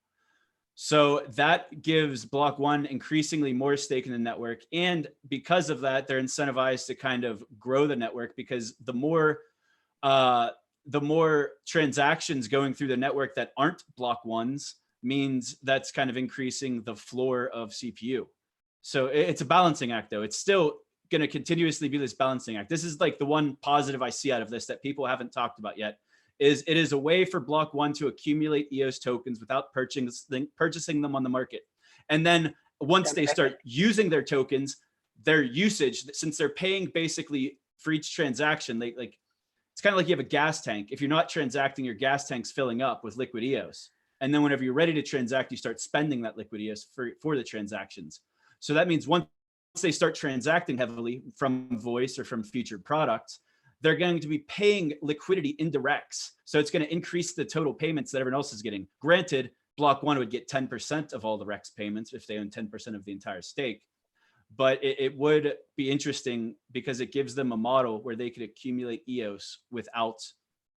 So that gives Block One increasingly more stake in the network. And because of that, they're incentivized to kind of grow the network, because the more transactions going through the network that aren't Block Ones means that's kind of increasing the floor of CPU. So it's a balancing act, though. It's still going to continuously be this balancing act. This is like the one positive I see out of this that people haven't talked about yet, is it is a way for Block One to accumulate EOS tokens without purchasing them on the market. And then once they start using their tokens, their usage, since they're paying basically for each transaction, they like, it's kind of like you have a gas tank. If you're not transacting, your gas tank's filling up with liquid EOS. And then whenever you're ready to transact, you start spending that liquid EOS for the transactions. So that means once they start transacting heavily from voice or from featured products, they're going to be paying liquidity into Rex. So it's going to increase the total payments that everyone else is getting. Granted, Block One would get 10% of all the Rex payments if they own 10% of the entire stake. But it would be interesting because it gives them a model where they could accumulate EOS without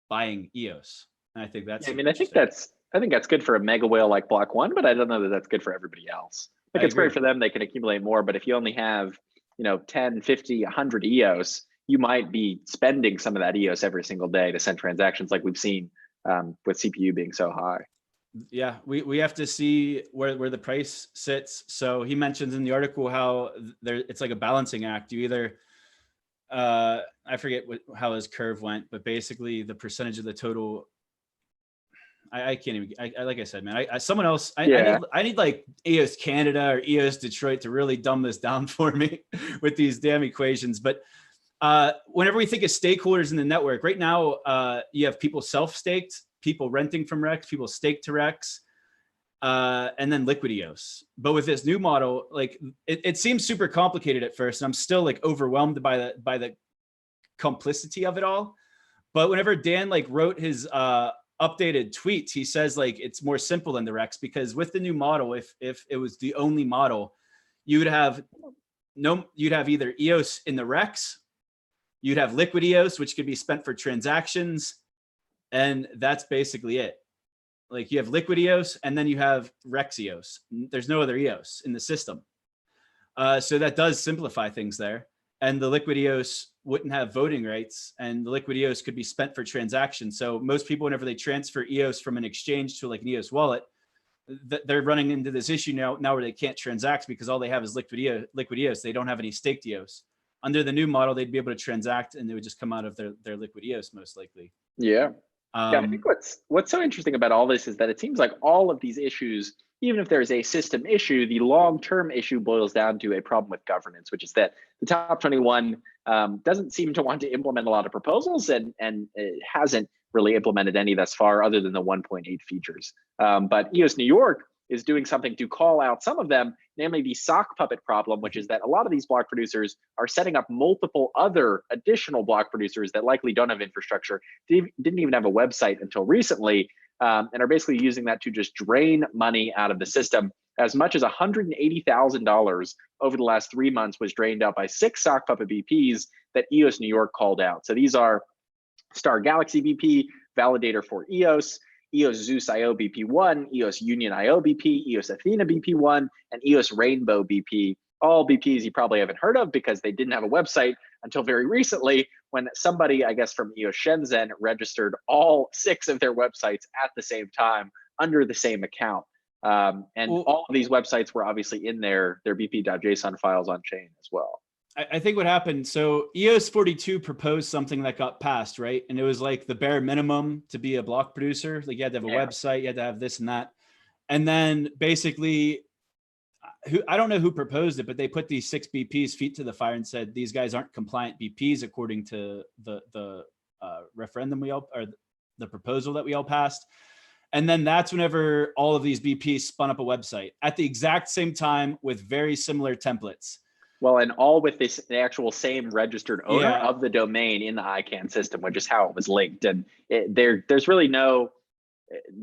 buying EOS. And I think that's, yeah, I mean, I think that's good for a mega whale like Block One, but I don't know that that's good for everybody else. Like it's great for them, they can accumulate more, but if you only have, 10, 50, 100 EOS, you might be spending some of that EOS every single day to send transactions like we've seen with CPU being so high. Yeah, we have to see where the price sits. So he mentions in the article how it's like a balancing act. You either I forget how his curve went, but basically the percentage of the total. I can't even. Like I said, man. Someone else. I need like EOS Canada or EOS Detroit to really dumb this down for me with these damn equations. But whenever we think of stakeholders in the network, right now you have people self-staked, people renting from Rex, people staked to Rex, and then LiquidEOS. But with this new model, like it seems super complicated at first, and I'm still like overwhelmed by the complicity of it all. But whenever Dan like wrote his updated tweets, he says like it's more simple than the Rex, because with the new model, if it was the only model, you'd have either EOS in the Rex, you'd have LiquidEOS, which could be spent for transactions, and that's basically it. Like you have LiquidEOS, and then you have RexEOS. There's no other EOS in the system. So that does simplify things there. And the LiquidEOS wouldn't have voting rights, and the LiquidEOS could be spent for transactions. So most people, whenever they transfer EOS from an exchange to like an EOS wallet, they're running into this issue now where they can't transact because all they have is LiquidEOS. They don't have any staked EOS. Under the new model, they'd be able to transact, and they would just come out of their LiquidEOS most likely. Yeah. Yeah, I think what's so interesting about all this is that it seems like all of these issues, even if there's a system issue, the long-term issue boils down to a problem with governance, which is that the top 21 doesn't seem to want to implement a lot of proposals, and it hasn't really implemented any thus far other than the 1.8 features. But EOS New York is doing something to call out some of them, namely the sock puppet problem, which is that a lot of these block producers are setting up multiple other additional block producers that likely don't have infrastructure, didn't even have a website until recently, and are basically using that to just drain money out of the system. As much as $180,000 over the last 3 months was drained out by 6 sock puppet BPs that EOS New York called out. So these are Star Galaxy BP, Validator for EOS, EOS Zeus IO BP1, EOS Union IO BP, EOS Athena BP1, and EOS Rainbow BP. All BPs you probably haven't heard of because they didn't have a website until very recently, when somebody, I guess from EOS Shenzhen, registered all 6 of their websites at the same time under the same account. All of these websites were obviously in their BP.json files on chain as well. I think what happened, so EOS 42 proposed something that got passed, right? And it was like the bare minimum to be a block producer. Like you had to have a website, you had to have this and that. And then basically, I don't know who proposed it, but they put these 6 BPs feet to the fire and said, these guys aren't compliant BPs according to the referendum or the proposal that we all passed. And then that's whenever all of these BPs spun up a website at the exact same time with very similar templates. Well, and all with the actual same registered owner of the domain in the ICANN system, which is how it was linked. And there's really no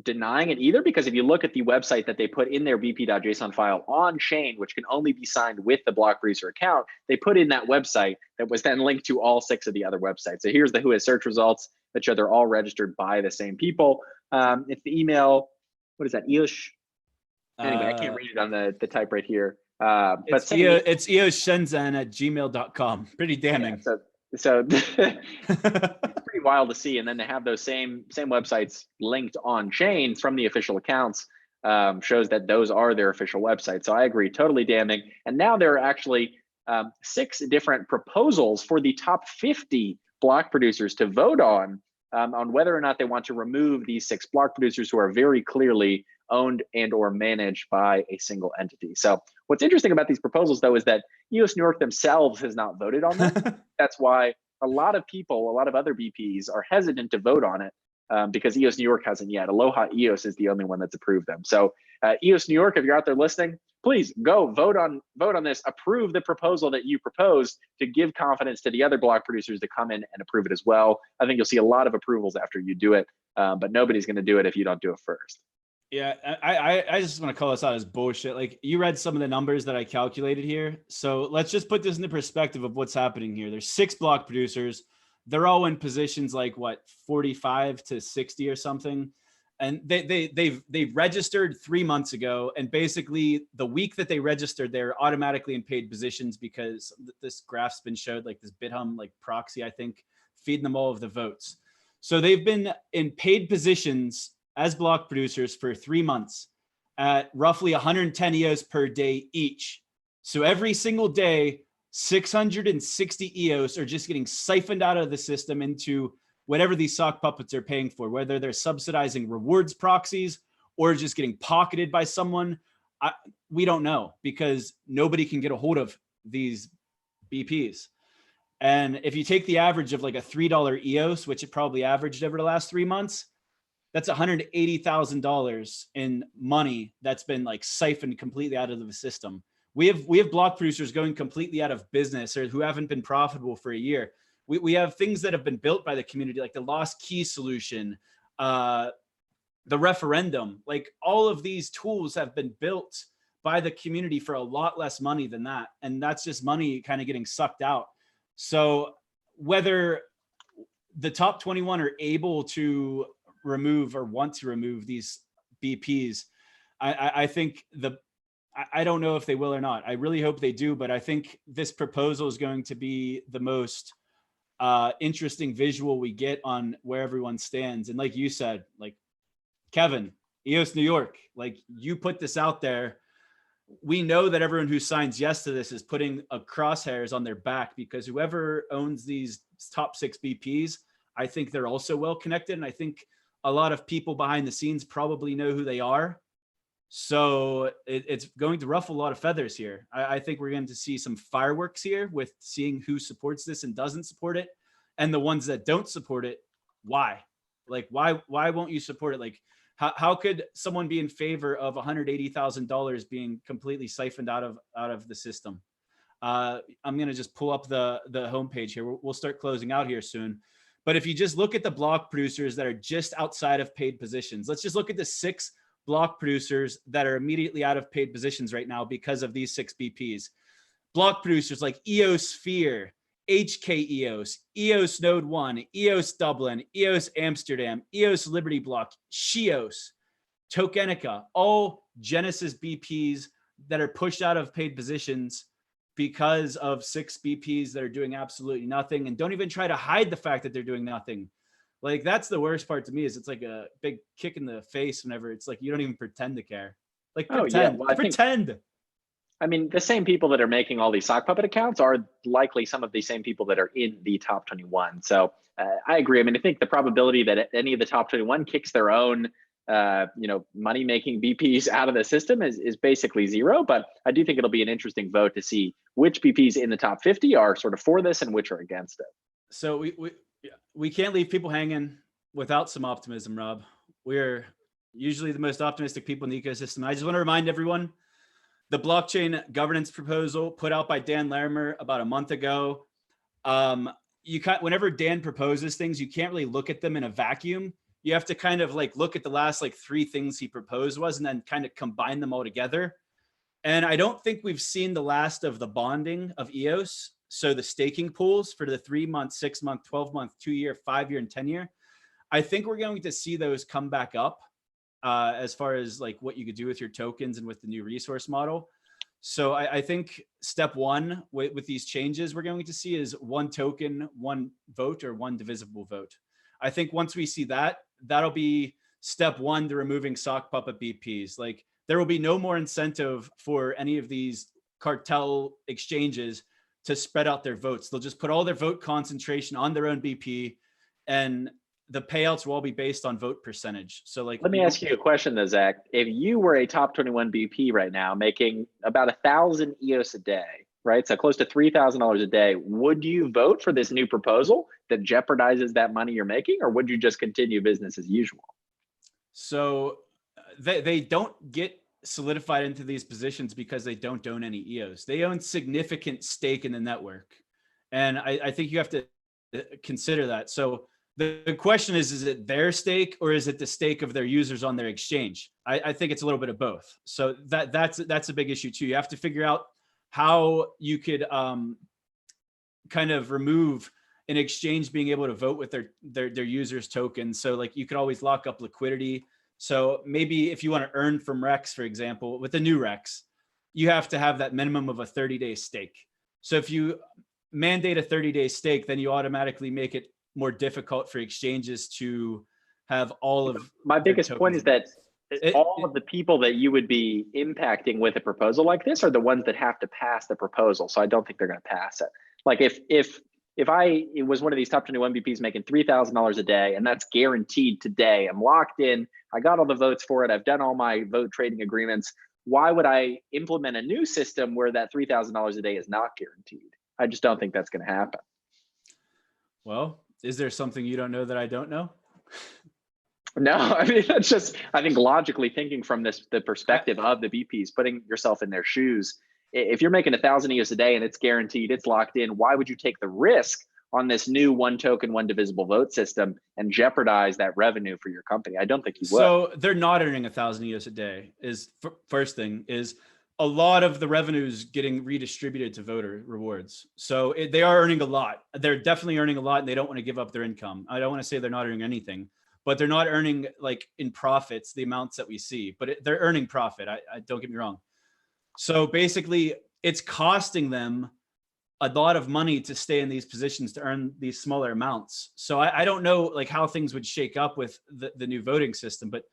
denying it either, because if you look at the website that they put in their BP.json file on chain, which can only be signed with the block producer account, they put in that website that was then linked to all 6 of the other websites. So here's the Who Has search results that show they're all registered by the same people. It's the email, what is that, EOS? Anyway, I can't read it on the type right here. But it's EOSShenzhen@gmail.com. Pretty damning. Yeah, so it's pretty wild to see. And then to have those same websites linked on chain from the official accounts shows that those are their official websites. So I agree, totally damning. And now there are actually 6 different proposals for the top 50 block producers to vote on whether or not they want to remove these 6 block producers who are very clearly owned and or managed by a single entity. So what's interesting about these proposals, though, is that EOS New York themselves has not voted on them. That's why a lot of other BPs are hesitant to vote on it because EOS New York hasn't yet. Aloha EOS is the only one that's approved them. So EOS New York, if you're out there listening, please go vote on this, approve the proposal that you proposed to give confidence to the other block producers to come in and approve it as well. I think you'll see a lot of approvals after you do it, but nobody's going to do it if you don't do it first. Yeah, I just want to call this out as bullshit. Like, you read some of the numbers that I calculated here. So let's just put this into perspective of what's happening here. There's 6 block producers. They're all in positions like what, 45 to 60 or something. And they registered 3 months ago. And basically the week that they registered, they're automatically in paid positions because this graph's been showed, like this BitHum like proxy, I think, feeding them all of the votes. So they've been in paid positions as block producers for 3 months at roughly 110 EOS per day each. So every single day, 660 EOS are just getting siphoned out of the system into whatever these sock puppets are paying for, whether they're subsidizing rewards proxies or just getting pocketed by someone. We don't know, because nobody can get a hold of these BPs. And if you take the average of like a $3 EOS, which it probably averaged over the last 3 months, that's $180,000 in money that's been like siphoned completely out of the system. We have block producers going completely out of business or who haven't been profitable for a year. We have things that have been built by the community, like the lost key solution, the referendum. Like all of these tools have been built by the community for a lot less money than that. And that's just money kind of getting sucked out. So whether the top 21 are able to remove or want to remove these BPs, I think I don't know if they will or not. I really hope they do, but I think this proposal is going to be the most interesting visual we get on where everyone stands. And like you said, like Kevin, EOS New York, like you put this out there. We know that everyone who signs yes to this is putting a crosshairs on their back, because whoever owns these top 6 BPs, I think they're also well connected. And I think a lot of people behind the scenes probably know who they are. So it's going to ruffle a lot of feathers here. I think we're going to see some fireworks here with seeing who supports this and doesn't support it. And the ones that don't support it, why? Like, why won't you support it? Like, how could someone be in favor of $180,000 being completely siphoned out of the system? I'm going to just pull up the homepage here. We'll start closing out here soon. But if you just look at the block producers that are just outside of paid positions, let's just look at the 6 block producers that are immediately out of paid positions right now because of these 6 BPs. Block producers like EOSphere, HK EOS, EOS Node 1, EOS Dublin, EOS Amsterdam, EOS Liberty Block, Shios, Tokenica, all Genesis BPs that are pushed out of paid positions because of 6 BPs that are doing absolutely nothing and don't even try to hide the fact that they're doing nothing. Like, that's the worst part to me, is it's like a big kick in the face whenever it's like you don't even pretend to care. Like, pretend. Well, pretend. I mean, the same people that are making all these sock puppet accounts are likely some of the same people that are in the top 21. So I agree. I mean, I think the probability that any of the top 21 kicks their own, money-making BPs out of the system is basically zero. But I do think it'll be an interesting vote to see which BPs in the top 50 are sort of for this and which are against it. So we can't leave people hanging without some optimism, Rob. We're usually the most optimistic people in the ecosystem. I just want to remind everyone, the blockchain governance proposal put out by Dan Larimer about a month ago. Whenever Dan proposes things, you can't really look at them in a vacuum. You have to kind of like look at the last like 3 things he proposed and then kind of combine them all together. And I don't think we've seen the last of the bonding of EOS. So the staking pools for the 3-month, 6-month, 12-month, 2-year, 5-year, and 10-year. I think we're going to see those come back up. As far as like what you could do with your tokens and with the new resource model. So I think step 1 with these changes we're going to see is 1 token, 1 vote, or 1 divisible vote. I think once we see that, that'll be step 1 to removing sock puppet BPs. Like, there will be no more incentive for any of these cartel exchanges to spread out their votes. They'll just put all their vote concentration on their own BP, and the payouts will all be based on vote percentage. So like, let me ask you a question though, Zach. If you were a top 21 BP right now, making about 1,000 EOS a day, right? So close to $3,000 a day, would you vote for this new proposal that jeopardizes that money you're making, or would you just continue business as usual? So they don't get solidified into these positions because they don't own any EOS. They own significant stake in the network. And I think you have to consider that. So the question is it their stake or is it the stake of their users on their exchange? I think it's a little bit of both. So that's a big issue too. You have to figure out how you could kind of remove an exchange being able to vote with their users' tokens. So like, you could always lock up liquidity. So maybe if you want to earn from Rex, for example, with the new Rex, you have to have that minimum of a 30-day stake. So if you mandate a 30-day stake, then you automatically make it more difficult for exchanges to have all of my biggest point is that all of the people that you would be impacting with a proposal like this are the ones that have to pass the proposal. So I don't think they're going to pass it. Like if I was one of these top 21 BPs making $3,000 a day, and that's guaranteed today, I'm locked in, I got all the votes for it, I've done all my vote trading agreements, why would I implement a new system where that $3,000 a day is not guaranteed? I just don't think that's going to happen. Well, is there something you don't know that I don't know? No, I mean, that's just, I think logically thinking from the perspective of the BPs, putting yourself in their shoes, if you're making 1,000 EOS a day and it's guaranteed, it's locked in, why would you take the risk on this new one token, one divisible vote system and jeopardize that revenue for your company? I don't think you would. So they're not earning 1,000 EOS a day is first thing. Is a lot of the revenues getting redistributed to voter rewards. So they are earning a lot. They're definitely earning a lot, and they don't want to give up their income. I don't want to say they're not earning anything, but they're not earning like in profits the amounts that we see, but they're earning profit. I don't get me wrong. So basically it's costing them a lot of money to stay in these positions to earn these smaller amounts. So I don't know like how things would shake up with the new voting system, but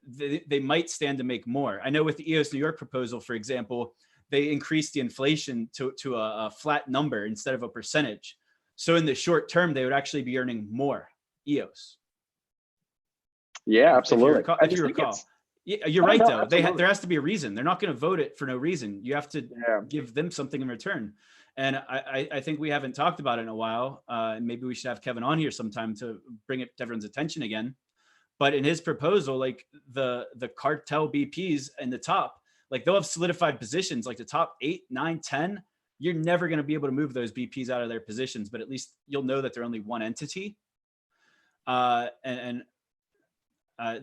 they might stand to make more. I know with the EOS New York proposal, for example, they increased the inflation to a flat number instead of a percentage. So in the short term, they would actually be earning more EOS. Yeah, absolutely. If you recall. Yeah, you're right, though. There has to be a reason. They're not going to vote it for no reason. You have to give them something in return. And I think we haven't talked about it in a while. And maybe we should have Kevin on here sometime to bring it to everyone's attention again. But in his proposal, like the cartel BPs in the top, like they'll have solidified positions, like the top 8, 9, 10. You're never going to be able to move those BPs out of their positions, but at least you'll know that they're only one entity. And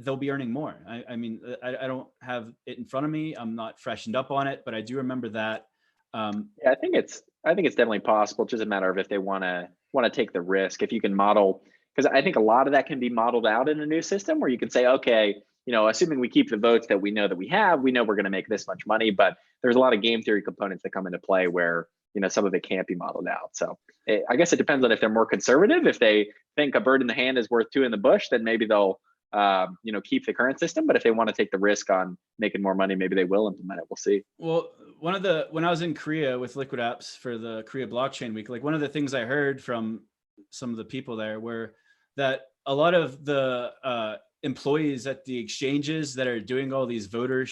they'll be earning more. I mean, I don't have it in front of me. I'm not freshened up on it, but I do remember that. Yeah, I think it's definitely possible. It's just a matter of if they want to take the risk. If you can model, because I think a lot of that can be modeled out in a new system where you can say, okay, you know, assuming we keep the votes that we know we know we're going to make this much money, but there's a lot of game theory components that come into play where, you know, some of it can't be modeled out. So I guess it depends on if they're more conservative. If they think a bird in the hand is worth two in the bush, then maybe they'll you know, keep the current system. But if they want to take the risk on making more money, maybe they will implement it. We'll see. Well, when I was in Korea with LiquidApps for the Korea Blockchain Week, like one of the things I heard from some of the people there were that a lot of the employees at the exchanges that are doing all these vote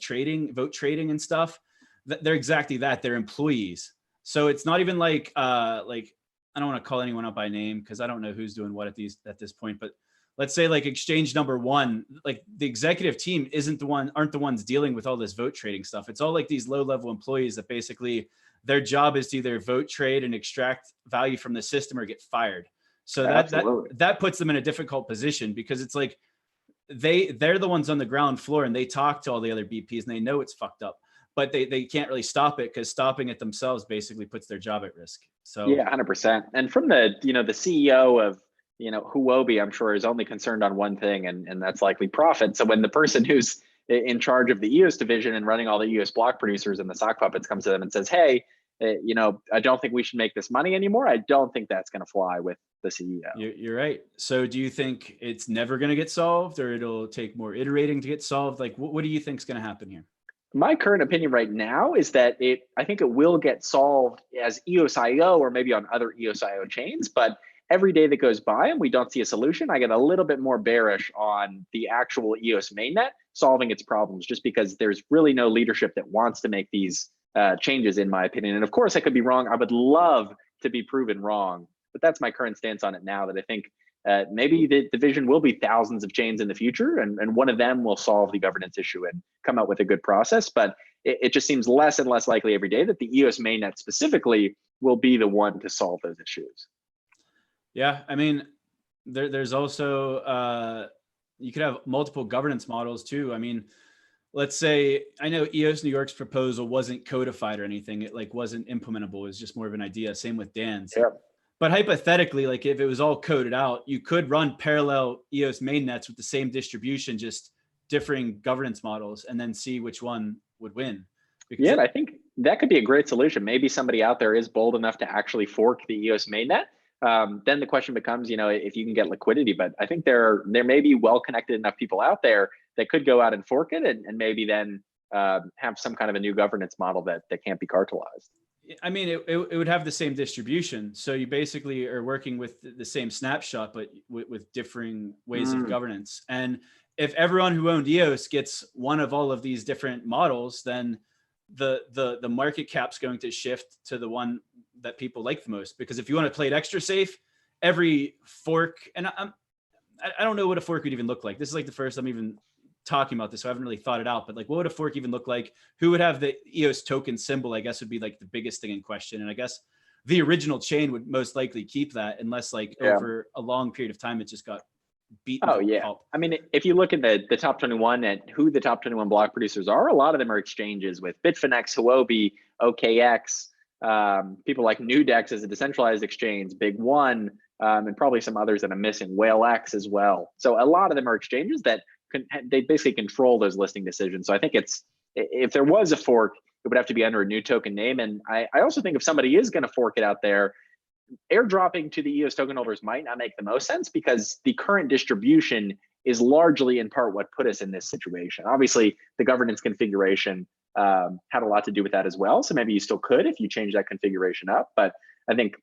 trading and stuff, they're exactly that. They're employees. So it's not even like I don't want to call anyone up by name because I don't know who's doing what at this point, but let's say like exchange number one, like the executive team aren't the ones dealing with all this vote trading stuff. It's all like these low level employees that basically their job is to either vote trade and extract value from the system or get fired. So that puts them in a difficult position because it's like they're the ones on the ground floor and they talk to all the other BPs and they know it's fucked up, but they can't really stop it because stopping it themselves basically puts their job at risk. So yeah, 100%. And from the CEO of, Huobi, I'm sure is only concerned on one thing, and that's likely profit. So when the person who's in charge of the EOS division and running all the EOS block producers and the sock puppets comes to them and says, hey, I don't think we should make this money anymore, I don't think that's going to fly with the CEO. You're right. So do you think it's never going to get solved, or it'll take more iterating to get solved? Like, what do you think is going to happen here? My current opinion right now is that I think it will get solved as EOSIO or maybe on other EOSIO chains, but every day that goes by and we don't see a solution, I get a little bit more bearish on the actual EOS mainnet solving its problems, just because there's really no leadership that wants to make these changes, in my opinion. And of course, I could be wrong. I would love to be proven wrong, but that's my current stance on it now, that I think maybe the division will be thousands of chains in the future, and one of them will solve the governance issue and come out with a good process. But it just seems less and less likely every day that the EOS mainnet specifically will be the one to solve those issues. Yeah, I mean, there's also, you could have multiple governance models too. I mean, let's say, I know EOS New York's proposal wasn't codified or anything. It wasn't implementable. It was just more of an idea. Same with Dan's. Yeah. But hypothetically, like if it was all coded out, you could run parallel EOS mainnets with the same distribution, just differing governance models, and then see which one would win. Yeah, I think that could be a great solution. Maybe somebody out there is bold enough to actually fork the EOS mainnet. then the question becomes, if you can get liquidity. But I think there may be well-connected enough people out there that could go out and fork it, and maybe then have some kind of a new governance model that can't be cartelized. I mean, it would have the same distribution. So you basically are working with the same snapshot, but with differing ways of governance. And if everyone who owned EOS gets one of all of these different models, then the market cap's going to shift to the one that people like the most. Because if you want to play it extra safe, every fork, and I don't know what a fork would even look like. This is like the first I'm even talking about this, so I haven't really thought it out, but like, what would a fork even look like? Who would have the EOS token symbol, I guess, would be like the biggest thing in question. And I guess the original chain would most likely keep that, unless like over a long period of time, it just got beaten. Oh yeah. Pulp. I mean, if you look at the top 21 and who the top 21 block producers are, a lot of them are exchanges with Bitfinex, Huobi, OKX, people like Nudex as a decentralized exchange, Big One, and probably some others that I'm missing, WhaleX as well. So a lot of them are exchanges that they basically control those listing decisions. So I think if there was a fork, it would have to be under a new token name. And I also think if somebody is going to fork it out there, airdropping to the EOS token holders might not make the most sense, because the current distribution is largely in part what put us in this situation. Obviously, the governance configuration had a lot to do with that as well. So maybe you still could if you change that configuration up. But I think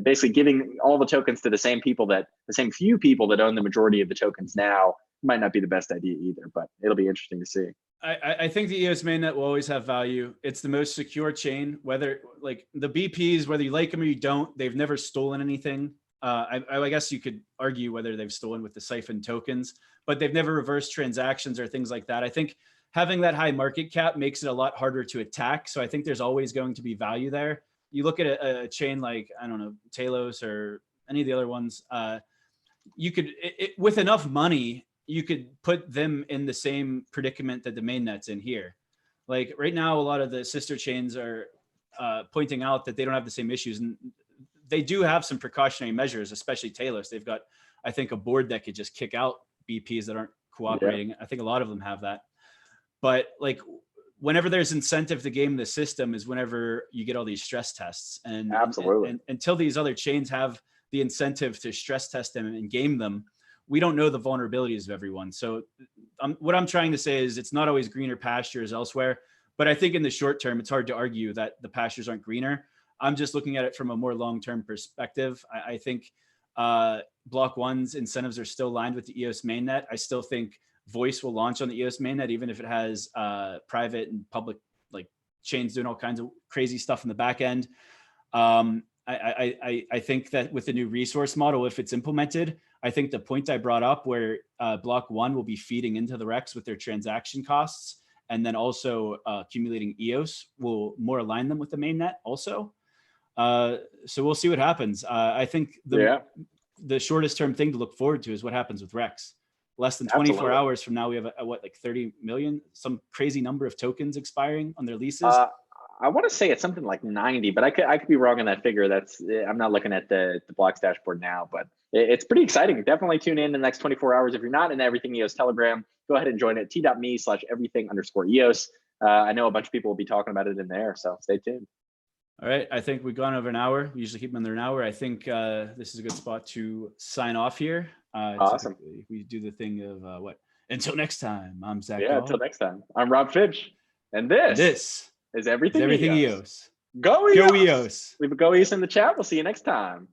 basically giving all the tokens to the same few people that own the majority of the tokens now might not be the best idea either, but it'll be interesting to see. I think the EOS mainnet will always have value. It's the most secure chain, whether like the BPs, whether you like them or you don't, they've never stolen anything. I guess you could argue whether they've stolen with the siphon tokens, but they've never reversed transactions or things like that. I think having that high market cap makes it a lot harder to attack. So I think there's always going to be value there. You look at a chain like, I don't know, Talos or any of the other ones, you could, with enough money, you could put them in the same predicament that the mainnet's in here. Like right now, a lot of the sister chains are pointing out that they don't have the same issues, and they do have some precautionary measures, especially Talos. They've got, I think, a board that could just kick out BPs that aren't cooperating. Yeah. I think a lot of them have that. But like, whenever there's incentive to game the system is whenever you get all these stress tests. And absolutely. And until these other chains have the incentive to stress test them and game them, we don't know the vulnerabilities of everyone. So what I'm trying to say is it's not always greener pastures elsewhere, but I think in the short term, it's hard to argue that the pastures aren't greener. I'm just looking at it from a more long-term perspective. I think Block One's incentives are still aligned with the EOS mainnet. I still think Voice will launch on the EOS mainnet, even if it has private and public like chains doing all kinds of crazy stuff in the back end. I think that with the new resource model, if it's implemented, I think the point I brought up where Block One will be feeding into the Rex with their transaction costs, and then also accumulating EOS will more align them with the mainnet also. So we'll see what happens. I think the shortest term thing to look forward to is what happens with Rex. Less than 24 Absolutely. Hours from now, we have what, like 30 million, some crazy number of tokens expiring on their leases. I want to say it's something like 90, but I could be wrong on that figure. I'm not looking at the Blocks dashboard now, but it's pretty exciting. Definitely tune in the next 24 hours. If you're not in Everything EOS Telegram, go ahead and join it. t.me/everything_EOS. I know a bunch of people will be talking about it in there, so stay tuned. All right. I think we've gone over an hour. We usually keep them under an hour. I think this is a good spot to sign off here. Awesome. We do the thing of what? Until next time, I'm Zack Yeah, Gall. until next time. I'm Rob Finch. And this is Everything EOS. EOS. Go EOS. Go EOS. Leave a Go EOS in the chat. We'll see you next time.